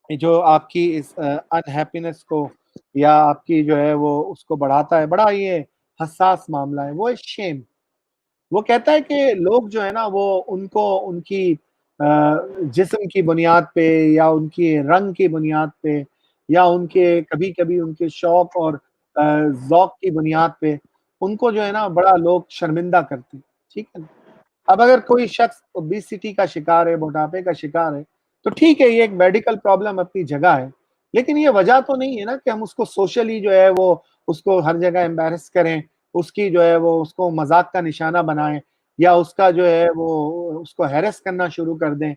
जो आपकी इस अनहैप्पीनेस को या आपकी जो है वो उसको बढ़ाता है, बड़ा ये हसास मामला है, वो है शेम। वो कहता है कि लोग जो है ना वो उनको उनकी जिस्म की बुनियाद पे या उनके रंग की बुनियाद पे या उनके कभी-कभी उनके शौक और ज़ौक की बुनियाद पे उनको जो है ना बड़ा लोग शर्मिंदा करते हैं, ठीक है ना? अब अगर कोई शख्स ओबेसिटी का शिकार है, मोटापे का शिकार है, तो ठीक है ये एक मेडिकल प्रॉब्लम अपनी जगह है। लेकिन ये वजह तो नहीं है ना कि हम उसको सोशली जो है वो उसको हर जगह एम्बैरेस करें, उसकी जो है वो उसको मज़ाक का निशाना बनाएँ या उसका जो है वो उसको हैरेस करना शुरू कर दें।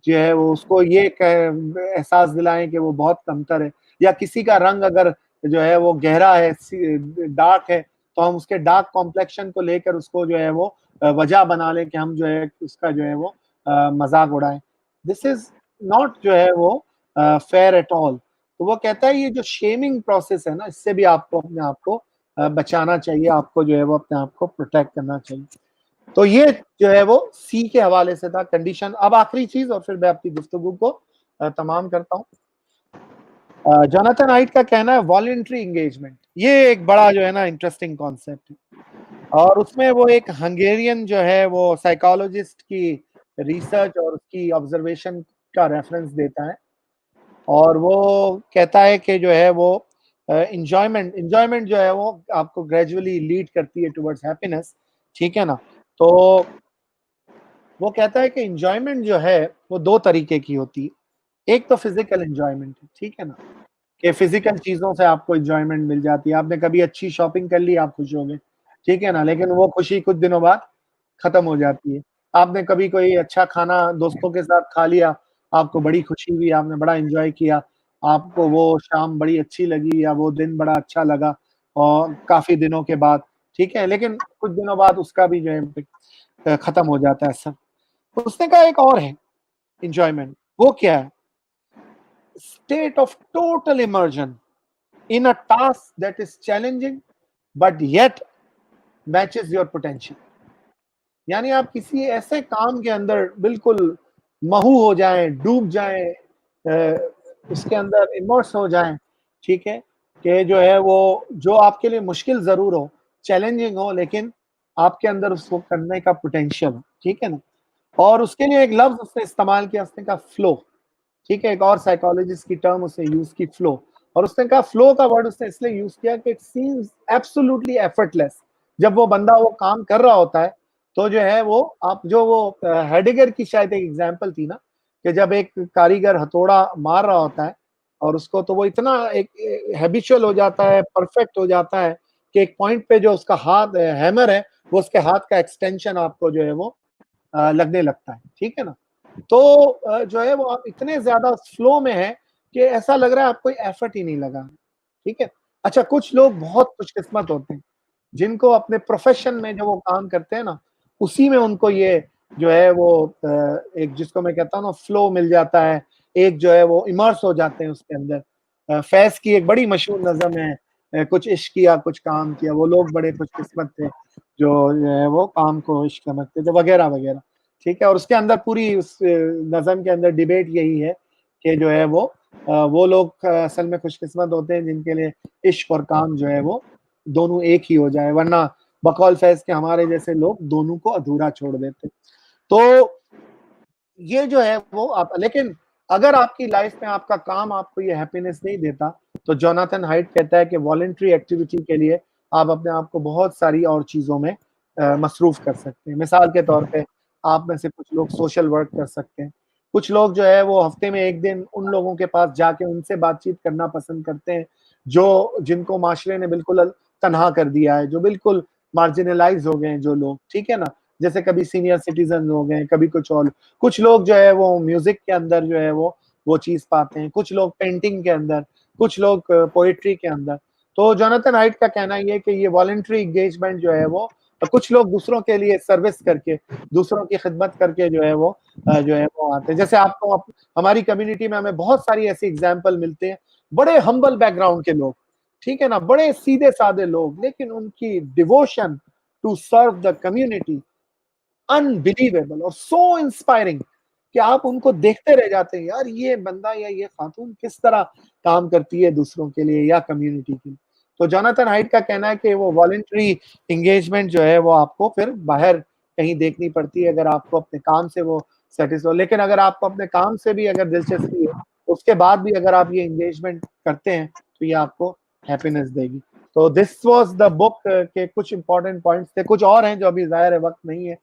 जो है वो उसको ये एहसास दिलाएँ कि वो बहुत कमतर है, या किसी का रंग अगर जो है वो गहरा है, डार्क है, तो हम उसके डार्क कॉम्प्लेक्शन को लेकर उसको जो है वो वजह बना लें कि हम जो है उसका जो है वो मज़ाक उड़ाएँ। दिस इज़ नॉट जो है वो फेयर एट ऑल। तो वो कहता है ये जो शेमिंग प्रोसेस है ना, इससे भी आपको अपने आप को बचाना चाहिए, आपको जो है वो अपने आप को प्रोटेक्ट करना चाहिए। तो ये जो है वो सी के हवाले से था कंडीशन। अब आखिरी चीज़ और फिर मैं अपनी गुफ्तगू को तमाम करता हूँ। जोनाथन हाइट का कहना है वॉलंटरी एंगेजमेंट, ये एक बड़ा जो है ना इंटरेस्टिंग कॉन्सेप्ट है, और उसमें वो एक हंगेरियन जो है वो साइकोलॉजिस्ट की रिसर्च और उसकी ऑब्जर्वेशन का रेफरेंस देता है, और वो कहता है कि जो है वो एंजॉयमेंट जो है वो आपको ग्रेजुअली लीड करती है टुवर्ड्स हैप्पीनेस, ठीक है ना। तो वो कहता है कि एंजॉयमेंट जो है वो दो तरीके की होती है, एक तो फिजिकल एंजॉयमेंट है, ठीक है ना, कि फिजिकल चीजों से आपको एंजॉयमेंट मिल जाती है, आपने कभी अच्छी शॉपिंग कर ली, आप खुश हो गए, ठीक है ना, लेकिन वो खुशी कुछ दिनों बाद खत्म हो जाती है। आपने कभी कोई अच्छा खाना दोस्तों के साथ खा लिया, आपको बड़ी खुशी हुई, आपने बड़ा एन्जॉय किया, आपको वो शाम बड़ी अच्छी लगी या वो दिन बड़ा अच्छा लगा और काफ़ी दिनों के बाद, ठीक है? लेकिन कुछ दिनों बाद उसका भी जो है खत्म हो जाता है सब। उसने कहा एक और है एन्जॉयमेंट, वो क्या है? State of total immersion in a task that is challenging but yet matches your potential. यानी आप किसी ऐसे काम के अंदर बिल्कुल महू हो जाएँ, डूब जाएँ, उसके अंदर इमर्स हो जाएँ, ठीक है? कि जो है वो जो आपके लिए मुश्किल ज़रूर हो, चैलेंजिंग हो, लेकिन आपके अंदर उसको करने का पोटेंशियल हो, ठीक है ना? और उसके लिए एक लफ्ज़ उसने इस्तेमाल किया, उसने कहा फ्लो, ठीक है? एक और साइकोलॉजिस्ट की टर्म उसने यूज़ की फ्लो, और उसने कहा फ्लो का वर्ड उसने इसलिए यूज़ किया कि इट सीम्स एब्सोल्यूटली एफर्टलेस। जब वो बंदा वो काम कर रहा होता है, तो जो है वो आप जो वो हेडेगर की शायद एक एग्ज़ाम्पल थी ना, कि जब एक कारीगर हथौड़ा मार रहा होता है और उसको तो वो इतना एक हैबिचुअल हो जाता है, परफेक्ट हो जाता है कि एक पॉइंट पे जो उसका हाथ हैमर है, वो उसके हाथ का एक्सटेंशन आपको जो है वो लगने लगता है, ठीक है ना? तो जो है वो आप इतने ज़्यादा फ्लो में हैं कि ऐसा लग रहा है आप कोई एफर्ट ही नहीं लगा, ठीक है? अच्छा, कुछ लोग बहुत खुशकिस्मत होते हैं, जिनको अपने प्रोफ़ेशन में जो वो काम करते हैं ना, उसी में उनको ये जो है वो एक जिसको मैं कहता हूँ ना फ्लो मिल जाता है, एक जो है वो इमर्स हो जाते हैं उसके अंदर। फैज़ की एक बड़ी मशहूर नज़म है, कुछ इश्क किया, कुछ काम किया, वो लोग बड़े खुशकिस्मत थे, जो है वो काम को इश्क समझते थे, वगैरह-वगैरह, ठीक है? और उसके अंदर पूरी उस नज़म के अंदर डिबेट यही है कि जो है वो लोग असल में खुशकिस्मत होते हैं जिनके लिए इश्क और काम जो है वो दोनों एक ही हो जाए, वरना बकौल फैज़ के हमारे जैसे लोग दोनों को अधूरा छोड़ देते। तो ये जो है वो आप, लेकिन अगर आपकी लाइफ में आपका काम आपको ये हैप्पीनेस नहीं देता, तो जोनाथन हाइट कहता है कि वॉलंटरी एक्टिविटी के लिए आप अपने आप को बहुत सारी और चीज़ों में मसरूफ़ कर सकते हैं। मिसाल के तौर पे आप में से कुछ लोग सोशल वर्क कर सकते हैं। कुछ लोग जो है वो हफ्ते में 1 दिन उन लोगों के पास जाके उनसे बातचीत करना पसंद करते हैं, जो जिनको माशरे ने बिल्कुल तन्हा कर दिया है, जो बिल्कुल मार्जिनलाइज़ हो गए हैं जो लोग, ठीक है ना? जैसे कभी सीनियर सिटीज़न हो गए, कभी कुछ और। कुछ लोग जो है वो म्यूज़िक के अंदर जो है वो चीज़ पाते हैं, कुछ लोग पेंटिंग के अंदर, कुछ लोग पोएट्री के अंदर। तो जोनाथन हाइट का कहना ये है कि ये वॉलंटरी एंगेजमेंट जो है वो कुछ लोग दूसरों के लिए सर्विस करके, दूसरों की खिदमत करके जो है वो आते हैं। जैसे आपको हमारी कम्युनिटी में हमें बहुत सारी ऐसी एग्ज़ाम्पल मिलते हैं, बड़े हम्बल बैकग्राउंड के लोग, ठीक है ना? बड़े सीधे-साधे लोग, लेकिन उनकी devotion to serve the community unbelievable और सो इंस्पायरिंग कि आप उनको देखते रह जाते हैं, यार ये बंदा या ये खातून किस तरह काम करती है दूसरों के लिए या कम्युनिटी के लिए। तो जोनाथन हाइट का कहना है कि वो वॉलंटरी एंगेजमेंट जो है वो आपको फिर बाहर कहीं देखनी पड़ती है अगर आपको अपने काम से वो सैटिस्फाई हो। लेकिन अगर आपको अपने काम से भी अगर दिलचस्पी है, उसके बाद भी अगर आप ये एंगेजमेंट करते हैं, तो ये आपको हैप्पीनेस देगी। तो दिस वाज़ द बुक के कुछ इम्पोर्टेंट पॉइंट्स थे, कुछ और हैं जो अभी ज़ाहिर है वक़्त नहीं है,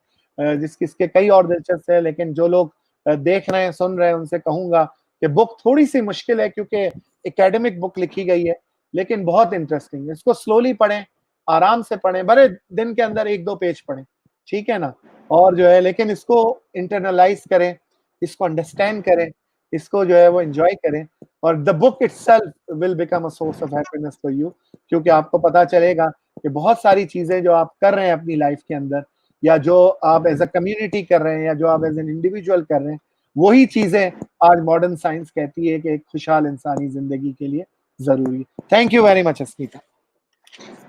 इसके कई और दिलचस्प है, लेकिन जो लोग देख रहे हैं, सुन रहे हैं, उनसे कहूँगा कि बुक थोड़ी-सी मुश्किल है क्योंकि एकेडमिक बुक लिखी गई है, लेकिन बहुत इंटरेस्टिंग है। इसको स्लोली पढ़ें, आराम से पढ़ें, बड़े दिन के अंदर 1-2 पेज पढ़ें, ठीक है ना? और जो है लेकिन इसको इंटरनलाइज़ करें, इसको अंडरस्टैंड करें, इसको जो है वो एन्जॉय करें, और the book itself will become a source of happiness for you, क्योंकि आपको पता चलेगा कि बहुत सारी चीज़ें जो आप कर रहे हैं अपनी लाइफ़ के अंदर, या जो आप एज़ अ कम्युनिटी कर रहे हैं या जो आप एज़ एन इंडिविजुअल कर रहे हैं, वही चीज़ें आज मॉडर्न साइंस कहती है कि एक खुशहाल इंसानी ज़िंदगी के लिए ज़रूरी है। Thank you very much Asmita.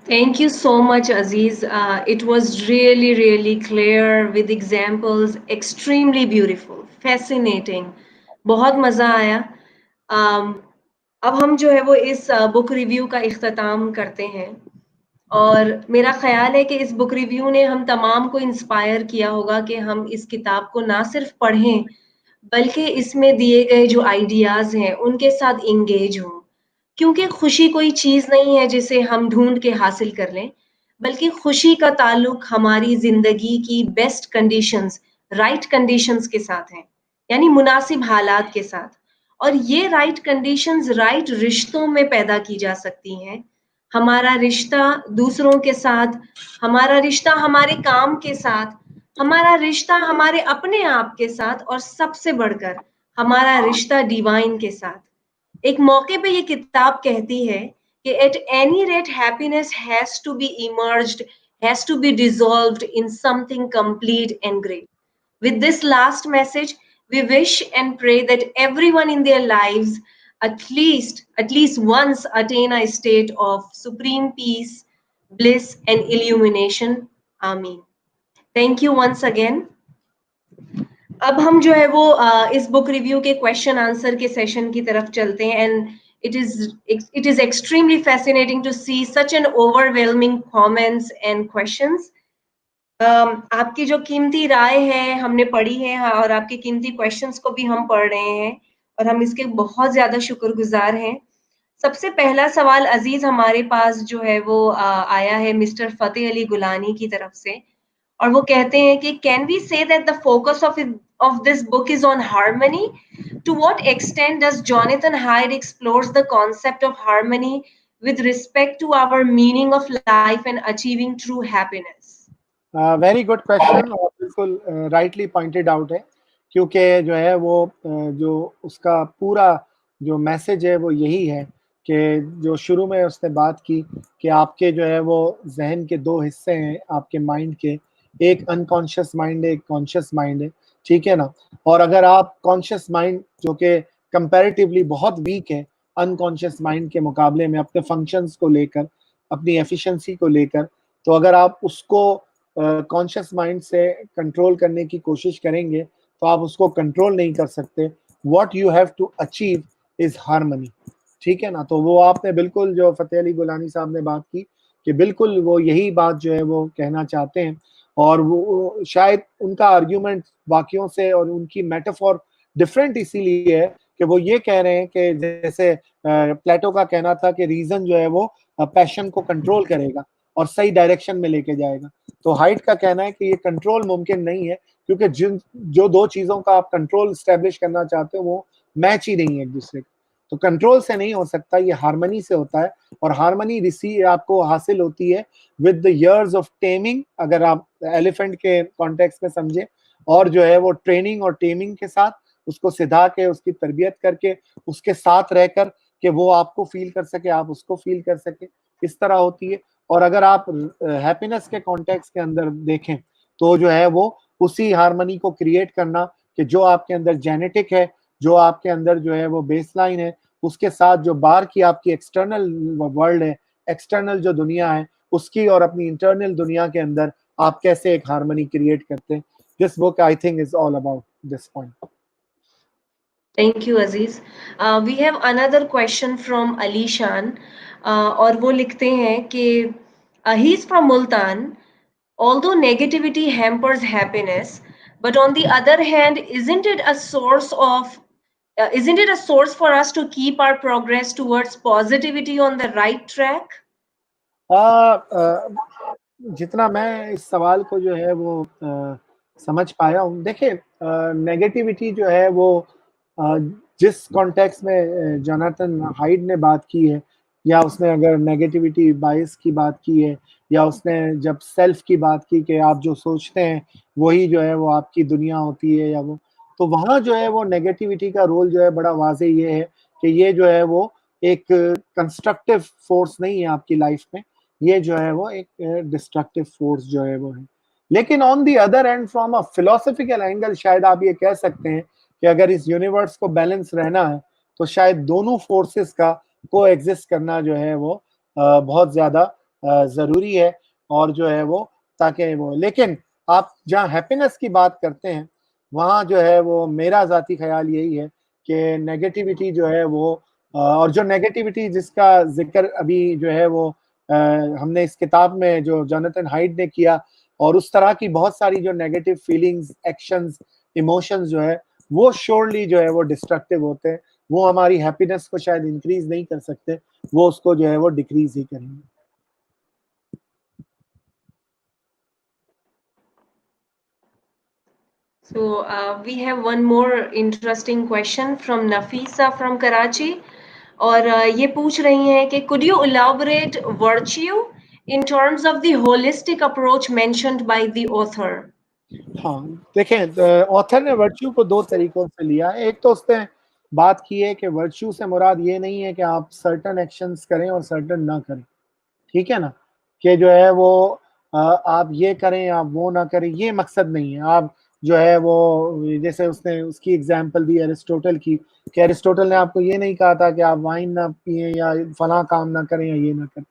Thank you so much, Aziz. It was really, really clear with examples, extremely beautiful, fascinating. बहुत मज़ा आया. Um, अब हम जो है वो इस बुक रिव्यू का इख्तिताम करते हैं और मेरा ख़्याल है कि इस बुक रिव्यू ने हम तमाम को इंस्पायर किया होगा कि हम इस किताब को ना सिर्फ़ पढ़ें, बल्कि इसमें दिए गए जो आइडियाज़ हैं, उनके साथ एंगेज हों। क्योंकि खुशी कोई चीज़ नहीं है जिसे हम ढूँढ के हासिल कर लें, बल्कि खुशी का ताल्लुक हमारी ज़िंदगी की बेस्ट कंडीशंस, राइट कंडीशंस के साथ है, यानी मुनासिब हालात के साथ। और ये राइट कंडीशंस राइट रिश्तों में पैदा की जा सकती हैं। हमारा रिश्ता दूसरों के साथ, हमारा रिश्ता हमारे काम के साथ, हमारा रिश्ता हमारे अपने आप के साथ और सबसे बढ़कर हमारा रिश्ता डिवाइन के साथ। एक मौके पे ये किताब कहती है कि at any rate happiness has to be emerged, has to be dissolved in something complete and great. With this last message, we wish and pray that everyone in their lives at least once attain a state of supreme peace, bliss and illumination. Amen. Thank you once again. अब हम जो है वो इस book review के question answer के session की तरफ चलते हैं and it is extremely fascinating to see such an overwhelming comments and questions. आपकी जो कीमती राय है हमने पढ़ी है, हाँ, और आपके कीमती क्वेश्चंस को भी हम पढ़ रहे हैं और हम इसके बहुत ज्यादा शुक्रगुजार हैं. सबसे पहला सवाल अजीज हमारे पास जो है वो आया है मिस्टर फतेह अली गुलानी की तरफ से और वो कहते हैं कि can we say that the focus of this book is on harmony. To what extent does Jonathan Haidt explores the concept of harmony with respect to our meaning of life and achieving true happiness? Very good question और बिल्कुल rightly pointed out है, क्योंकि जो है वो जो उसका पूरा जो मैसेज है वो यही है कि जो शुरू में उसने बात की कि आपके जो है वो जहन के दो हिस्से हैं आपके माइंड के, एक अनकॉन्शियस माइंड है, एक कॉन्शियस माइंड है, ठीक है ना. और अगर आप कॉन्शियस माइंड जो कि कंपैरेटिवली बहुत वीक है अनकॉन्शियस माइंड के मुकाबले में अपने फंक्शंस को लेकर, अपनी एफिशिएंसी को लेकर, तो अगर आप उसको कॉन्शियस माइंड से कंट्रोल करने की कोशिश करेंगे तो आप उसको कंट्रोल नहीं कर सकते. What you have to achieve is harmony, ठीक है ना. तो वो आपने बिल्कुल जो फतेह अली गुलानी साहब ने बात की कि बिल्कुल वो यही बात जो है वो कहना चाहते हैं. और वो शायद उनका आर्ग्यूमेंट वाक्यों से और उनकी मेटाफोर डिफरेंट इसीलिए है कि वो ये कह रहे हैं कि जैसे प्लेटो का कहना था कि रीजन जो है वो पैशन को कंट्रोल करेगा और सही डायरेक्शन में लेके जाएगा. तो हाइट का कहना है कि ये कंट्रोल मुमकिन नहीं है, क्योंकि जिन जो दो चीजों का आप कंट्रोल स्टैब्लिश करना चाहते हो वो मैच ही नहीं है एक दूसरे का. तो कंट्रोल से नहीं हो सकता, ये हार्मनी से होता है. और हार्मनी रिसीव आपको हासिल होती है with the years of taming, अगर आप एलिफेंट के कॉन्टेक्स्ट में समझे, और जो है वो ट्रेनिंग और टेमिंग के साथ उसको सिधा के, उसकी तरबियत करके, उसके साथ रहकर कि वो आपको फील कर सके, आप उसको फील कर सके, इस तरह होती है. और अगर आप हैप्पीनेस के कॉन्टेक्स्ट के अंदर देखें तो जो है वो उसी हार्मनी को क्रिएट करना कि जो आपके अंदर जेनेटिक है, जो आपके अंदर जो है वो बेसलाइन है, उसके साथ जो बाहर की आपकी एक्सटर्नल वर्ल्ड है, एक्सटर्नल जो दुनिया है उसकी और अपनी इंटरनल दुनिया के अंदर आप कैसे एक हार्मनी क्रिएट करते हैं. This book I think is all about this point. Thank you, Aziz. We have another question from Ali Shan, और वो लिखते हैं कि he is from Multan. Although negativity hampers happiness, but on the other hand, isn't it a source for us to keep our progress towards positivity on the right track? जितना मैं इस सवाल को जो है वो समझ पाया हूँ, देखिए नेगेटिविटी जो है वो जिस कॉन्टेक्स्ट में जोनाथन हाइड ने बात की है, या उसने अगर नेगेटिविटी बायस की बात की है, या उसने जब सेल्फ की बात की कि आप जो सोचते हैं वही जो है वो आपकी दुनिया होती है, या वो, तो वहाँ जो है वो नेगेटिविटी का रोल जो है बड़ा वाज़ेह ये है कि ये जो है वो एक कंस्ट्रक्टिव फोर्स नहीं है आपकी लाइफ में, ये जो है वो एक डिस्ट्रक्टिव फोर्स जो है वो है. लेकिन on the other and from a philosophical angle शायद आप ये कह सकते हैं कि अगर इस यूनिवर्स को बैलेंस रहना है तो शायद दोनों फोर्सेस का को एग्जिस्ट करना जो है वो बहुत ज्यादा जरूरी है. और जो है वो ताकि वो, लेकिन आप जहाँ हैप्पीनेस की बात करते हैं वहाँ जो है वो मेरा जाती ख्याल यही है कि नेगेटिविटी जो है वो और जो नेगेटिविटी जिसका जिक्र अभी जो है वो हमने इस किताब में जो जोनाथन हाइड ने किया, और उस तरह की बहुत सारी जो नेगेटिव फीलिंग्स, एक्शंस, इमोशंस जो है वो श्योरली जो है वो डिस्ट्रक्टिव होते हैं। वो हमारी हैप्पीनेस को शायद इंक्रीज नहीं कर सकते, वो उसको जो है वो डिक्रीज ही करेंगे। So we have one more interesting question from Nafisa from Karachi, और ये पूछ रही हैं कि could you elaborate virtue in terms of the holistic approach mentioned by the author? हाँ, देखें, ऑथर ने वर्च्यू को दो तरीकों से लिया है। एक तो उसने बात की है कि वर्च्यू से मुराद ये नहीं है कि आप सर्टन एक्शंस करें और सर्टन ना करें, ठीक है ना, कि जो है वो आप ये करें आप वो ना करें, ये मकसद नहीं है। आप जो है वो, जैसे उसने उसकी एग्जांपल दी एरिस्टोटल की, कि एरिस्टोटल ने आपको ये नहीं कहा था कि आप वाइन ना पिए या फला काम ना करें या ये ना करें।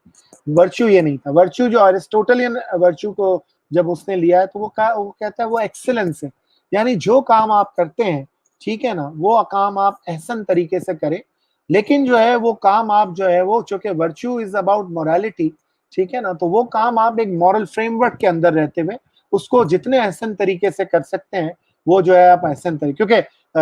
वर्च्यू ये नहीं था। वर्च्यू जो एरिस्टोटलियन वर्च्यू को जब उसने लिया है तो वो कहता है वो एक्सेलेंस है, यानी जो काम आप करते हैं, ठीक है ना, वो काम आप एहसन तरीके से करें, लेकिन जो है वो काम आप जो है वो, चूंकि वर्च्यू इज अबाउट मोरालिटी, ठीक है ना, तो वो काम आप एक मॉरल फ्रेमवर्क के अंदर रहते हुए उसको जितने एहसन तरीके से कर सकते हैं वो जो है आप एहसन तरीके, क्योंकि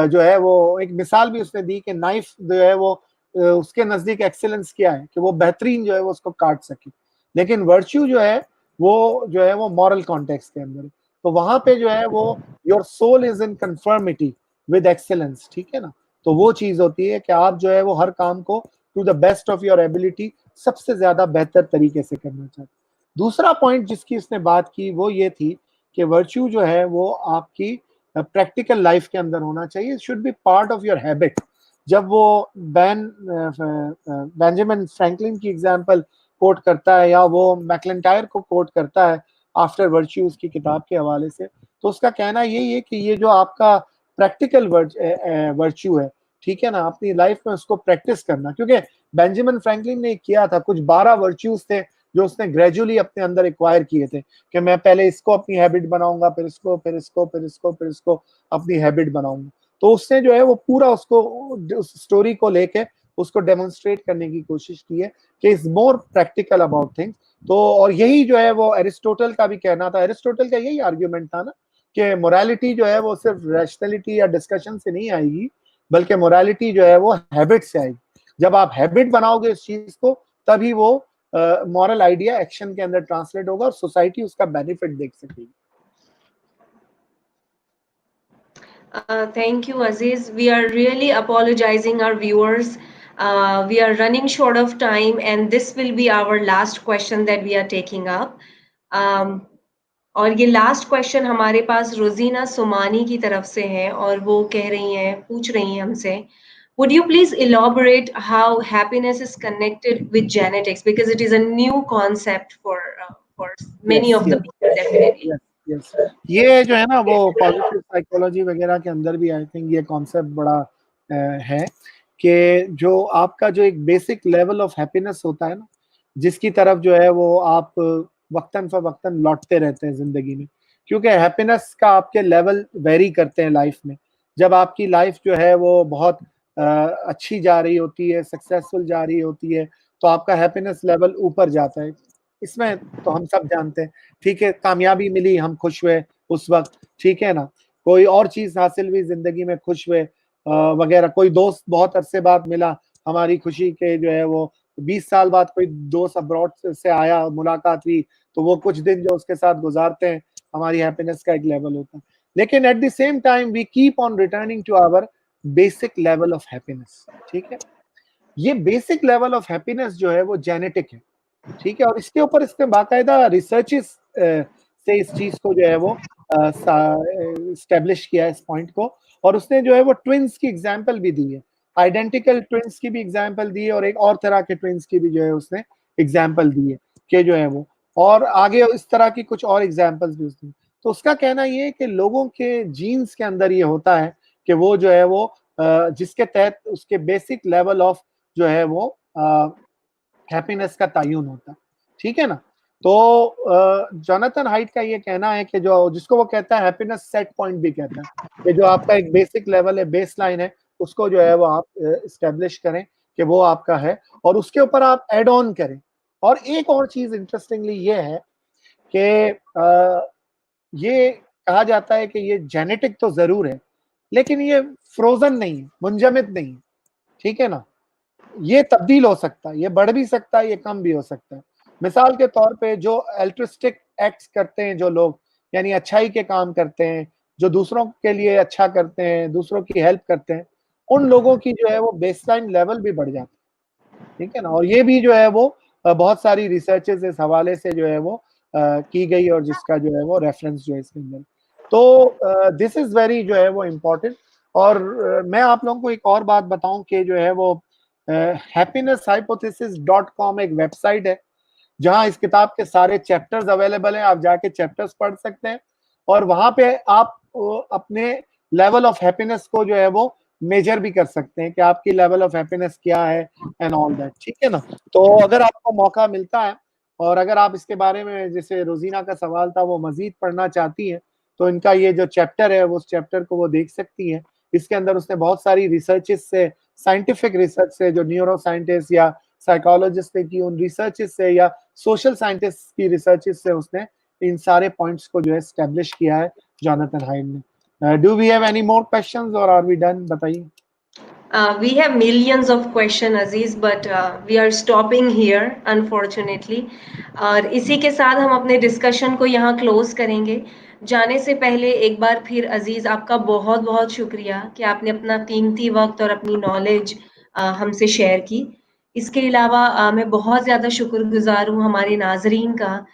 जो है वो एक मिसाल भी उसने दी कि नाइफ जो है वो उसके नजदीक एक्सेलेंस क्या है कि वो बेहतरीन जो है वो उसको काट सके, लेकिन वर्च्यू जो है वो मॉरल कॉन्टेक्स्ट के अंदर है। तो वहां पे जो है वो your soul is in conformity with excellence, ठीक है ना, तो वो चीज होती है कि आप जो है वो हर काम को to the best of your ability सबसे ज्यादा बेहतर तरीके से करना चाहते। दूसरा पॉइंट जिसकी उसने बात की वो ये थी कि वर्च्यू जो है वो आपकी प्रैक्टिकल लाइफ के अंदर होना चाहिए, should be part of your habit. जब वो बेंजामिन फ्रैंकलिन की एग्जांपल कोट करता है या वो मैकलेंटायर को कोट करता है आफ्टर वर्च्यू उसकी किताब के हवाले से, तो उसका कहना यही है कि ये जो आपका प्रैक्टिकल वर्च्यू है, ठीक है ना, अपनी लाइफ में उसको प्रैक्टिस करना, क्योंकि बेंजामिन फ्रैंकलिन ने किया था, कुछ 12 वर्च्यूज थे जो उसने ग्रेजुअली अपने अंदर एक्वायर किए थे कि मैं पहले इसको अपनी हैबिट बनाऊंगा, फिर इसको, फिर इसको, फिर इसको, फिर इसको अपनी हैबिट बनाऊंगा। तो उसने जो है वो पूरा उसको उस स्टोरी को लेके उसको डेमोन्स्ट्रेट करने की कोशिश की है कि is more practical about things. तो और यही जो है वो एरिस्टोटल का भी कहना था, एरिस्टोटल का यही आर्ग्यूमेंट था ना कि मोरालिटी जो है वो सिर्फ रैशनैलिटी या डिस्कशन से नहीं आएगी, बल्कि मोरालिटी जो है वो हैबिट से आएगी। जब आप हैबिट बनाओगे इस चीज को, तभी वो मॉरल आइडिया एक्शन के अंदर ट्रांसलेट होगा और सोसाइटी उसका बेनिफिट देख सकेगी। Thank you, Aziz. We are really apologizing our viewers. We are running short of time, and this will be our last question that we are taking up. Um, और ये last question हमारे पास रोजीना सुमानी की तरफ से है, और वो कह रही हैं, पूछ रही हैं हमसे, would you please elaborate how happiness is connected with genetics, because it is a new concept for many yes of the yes people, definitely. Yes yes, ये जो है ना वो पॉजिटिव साइकोलॉजी वगैरह के अंदर भी आई थिंक ये कॉन्सेप्ट बड़ा है कि जो आपका जो एक बेसिक लेवल ऑफ हैप्पीनेस होता है ना, जिसकी तरफ जो है वो आप वक्तन फवक्तन लौटते रहते हैं जिंदगी में, क्योंकि हैप्पीनेस का आपके लेवल वेरी करते हैं लाइफ में। जब आपकी लाइफ जो है वो बहुत अच्छी जा रही होती है, सक्सेसफुल जा रही होती है, तो आपका हैप्पीनेस लेवल ऊपर जाता है। इसमें तो हम सब जानते हैं, ठीक है, कामयाबी मिली हम खुश हुए उस वक्त, ठीक है ना, कोई और चीज हासिल हुई जिंदगी में खुश हुए वगैरह, कोई दोस्त बहुत अरसे बाद मिला, हमारी खुशी के जो है वो 20 साल बाद कोई दोस्त अब्रॉड से आया, मुलाकात हुई, तो वो कुछ दिन जो उसके साथ गुजारते हैं, हमारी हैप्पीनेस का एक लेवल होता है। लेकिन at the same time we keep on returning to our basic level of happiness, ठीक है। ये बेसिक लेवल ऑफ हैप्पीनेस जो है वो जेनेटिक है, ठीक है, और इसके ऊपर इसने बाकायदा रिसर्चेस से इस चीज को जो है वो स्टैब्लिश किया है इस पॉइंट को, और उसने जो है वो ट्विंस की एग्जांपल भी दी है, आइडेंटिकल ट्विंस की भी एग्जांपल दी है और एक और तरह के ट्विंस की भी जो है उसने एग्जांपल दी है कि जो है वो, और आगे इस तरह की कुछ और एग्जांपल्स भी उसने। तो उसका कहना ये है कि लोगों के जीन्स के अंदर ये होता है कि वो जो है वो जिसके तहत उसके बेसिक लेवल ऑफ जो है वो हैप्पीनेस का तयन होता, ठीक है ना। तो जोनाथन हाइट का ये कहना है कि जो जिसको वो कहता है हैप्पीनेस सेट पॉइंट भी कहता है, कि जो आपका एक बेसिक लेवल है, बेस लाइन है, उसको जो है वो आप इस्टेब्लिश करें कि वो आपका है और उसके ऊपर आप ऐड ऑन करें। और एक और चीज़ इंटरेस्टिंगली ये है कि ये कहा जाता है कि ये जेनेटिक तो ज़रूर है, लेकिन ये फ्रोज़न नहीं है, मुंजमद नहीं है, ठीक है ना? ये तब्दील हो सकता है, ये बढ़ भी सकता है, ये कम भी हो सकता है। मिसाल के तौर पे जो अल्ट्रुइस्टिक एक्ट्स करते हैं जो लोग, यानी अच्छाई के काम करते हैं, जो दूसरों के लिए अच्छा करते हैं, दूसरों की हेल्प करते हैं, उन लोगों की जो है वो बेसलाइन लेवल भी बढ़ जाता है, ठीक है ना? और ये भी जो है वो बहुत सारी रिसर्चेज़ इस हवाले से जो है वो की गई और जिसका जो है वो रेफरेंस जो है इसके अंदर। तो दिस इज़ वेरी जो है वो इम्पोर्टेंट। और मैं आप लोगों को एक और बात बताऊँ कि जो है वो happinesshypothesis.com एक वेबसाइट है, जहाँ इस किताब के सारे चैप्टर्स अवेलेबल हैं, आप जाके चैप्टर्स पढ़ सकते हैं और वहाँ पे आप अपने लेवल ऑफ हैप्पीनेस को जो है वो मेजर भी कर सकते हैं कि आपकी लेवल ऑफ हैप्पीनेस क्या है एंड ऑल दैट, ठीक है ना? तो अगर आपको मौका मिलता है और अगर आप इसके बारे में, जैसे रोज़ीना का सवाल था, वो मज़ीद पढ़ना चाहती हैं, तो इनका ये जो चैप्टर है, वो उस चैप्टर को वो देख सकती हैं। इसके अंदर उसने बहुत सारी रिसर्चेज़ से, साइंटिफिक रिसर्च से, जो न्यूरो साइंटिस्ट या साइकोलॉजिस्ट ने की उन रिसर्चेज़ से या सोशल साइंटिस्ट की रिसर्चेज़ से उसने इन सारे पॉइंट्स को जो है एस्टैब्लिश किया है जोनाथन हाइड ने। Do we have any more questions or are we done? बताइए। We have millions of questions, Aziz, but we are stopping here, unfortunately. और इसी के साथ हम अपने डिस्कशन को यहाँ क्लोज करेंगे। जाने से पहले एक बार फिर अजीज आपका बहुत बहुत शुक्रिया कि आपने अपना कीमती वक्त और अपनी नॉलेज हमसे शेयर की। इसके अलावा मैं बहुत ज़्यादा शुक्रगुजार हूँ हमारे नाजरीन का,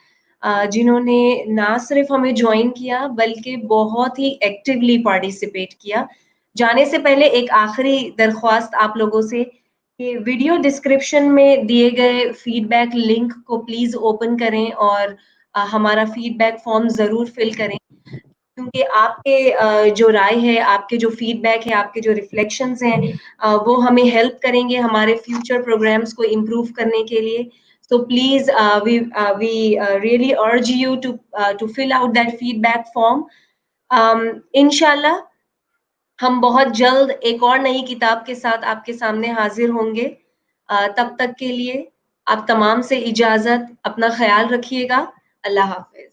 जिन्होंने ना सिर्फ हमें ज्वाइन किया बल्कि बहुत ही एक्टिवली पार्टिसिपेट किया। जाने से पहले एक आखिरी दरख्वास्त आप लोगों से कि वीडियो डिस्क्रिप्शन में दिए गए फीडबैक लिंक को प्लीज ओपन करें और हमारा फीडबैक फॉर्म ज़रूर फिल करें, क्योंकि आपके जो राय है, आपके जो फीडबैक है, आपके जो रिफ्लेक्शंस हैं, वो हमें हेल्प करेंगे हमारे फ्यूचर प्रोग्राम्स को इम्प्रूव करने के लिए। So please, we really urge you to fill out that feedback form. इंशाल्लाह हम बहुत जल्द एक और नई किताब के साथ आपके सामने हाजिर होंगे। तब तक के लिए आप तमाम से इजाजत, अपना ख्याल रखिएगा। अल्लाह हाफ़िज़।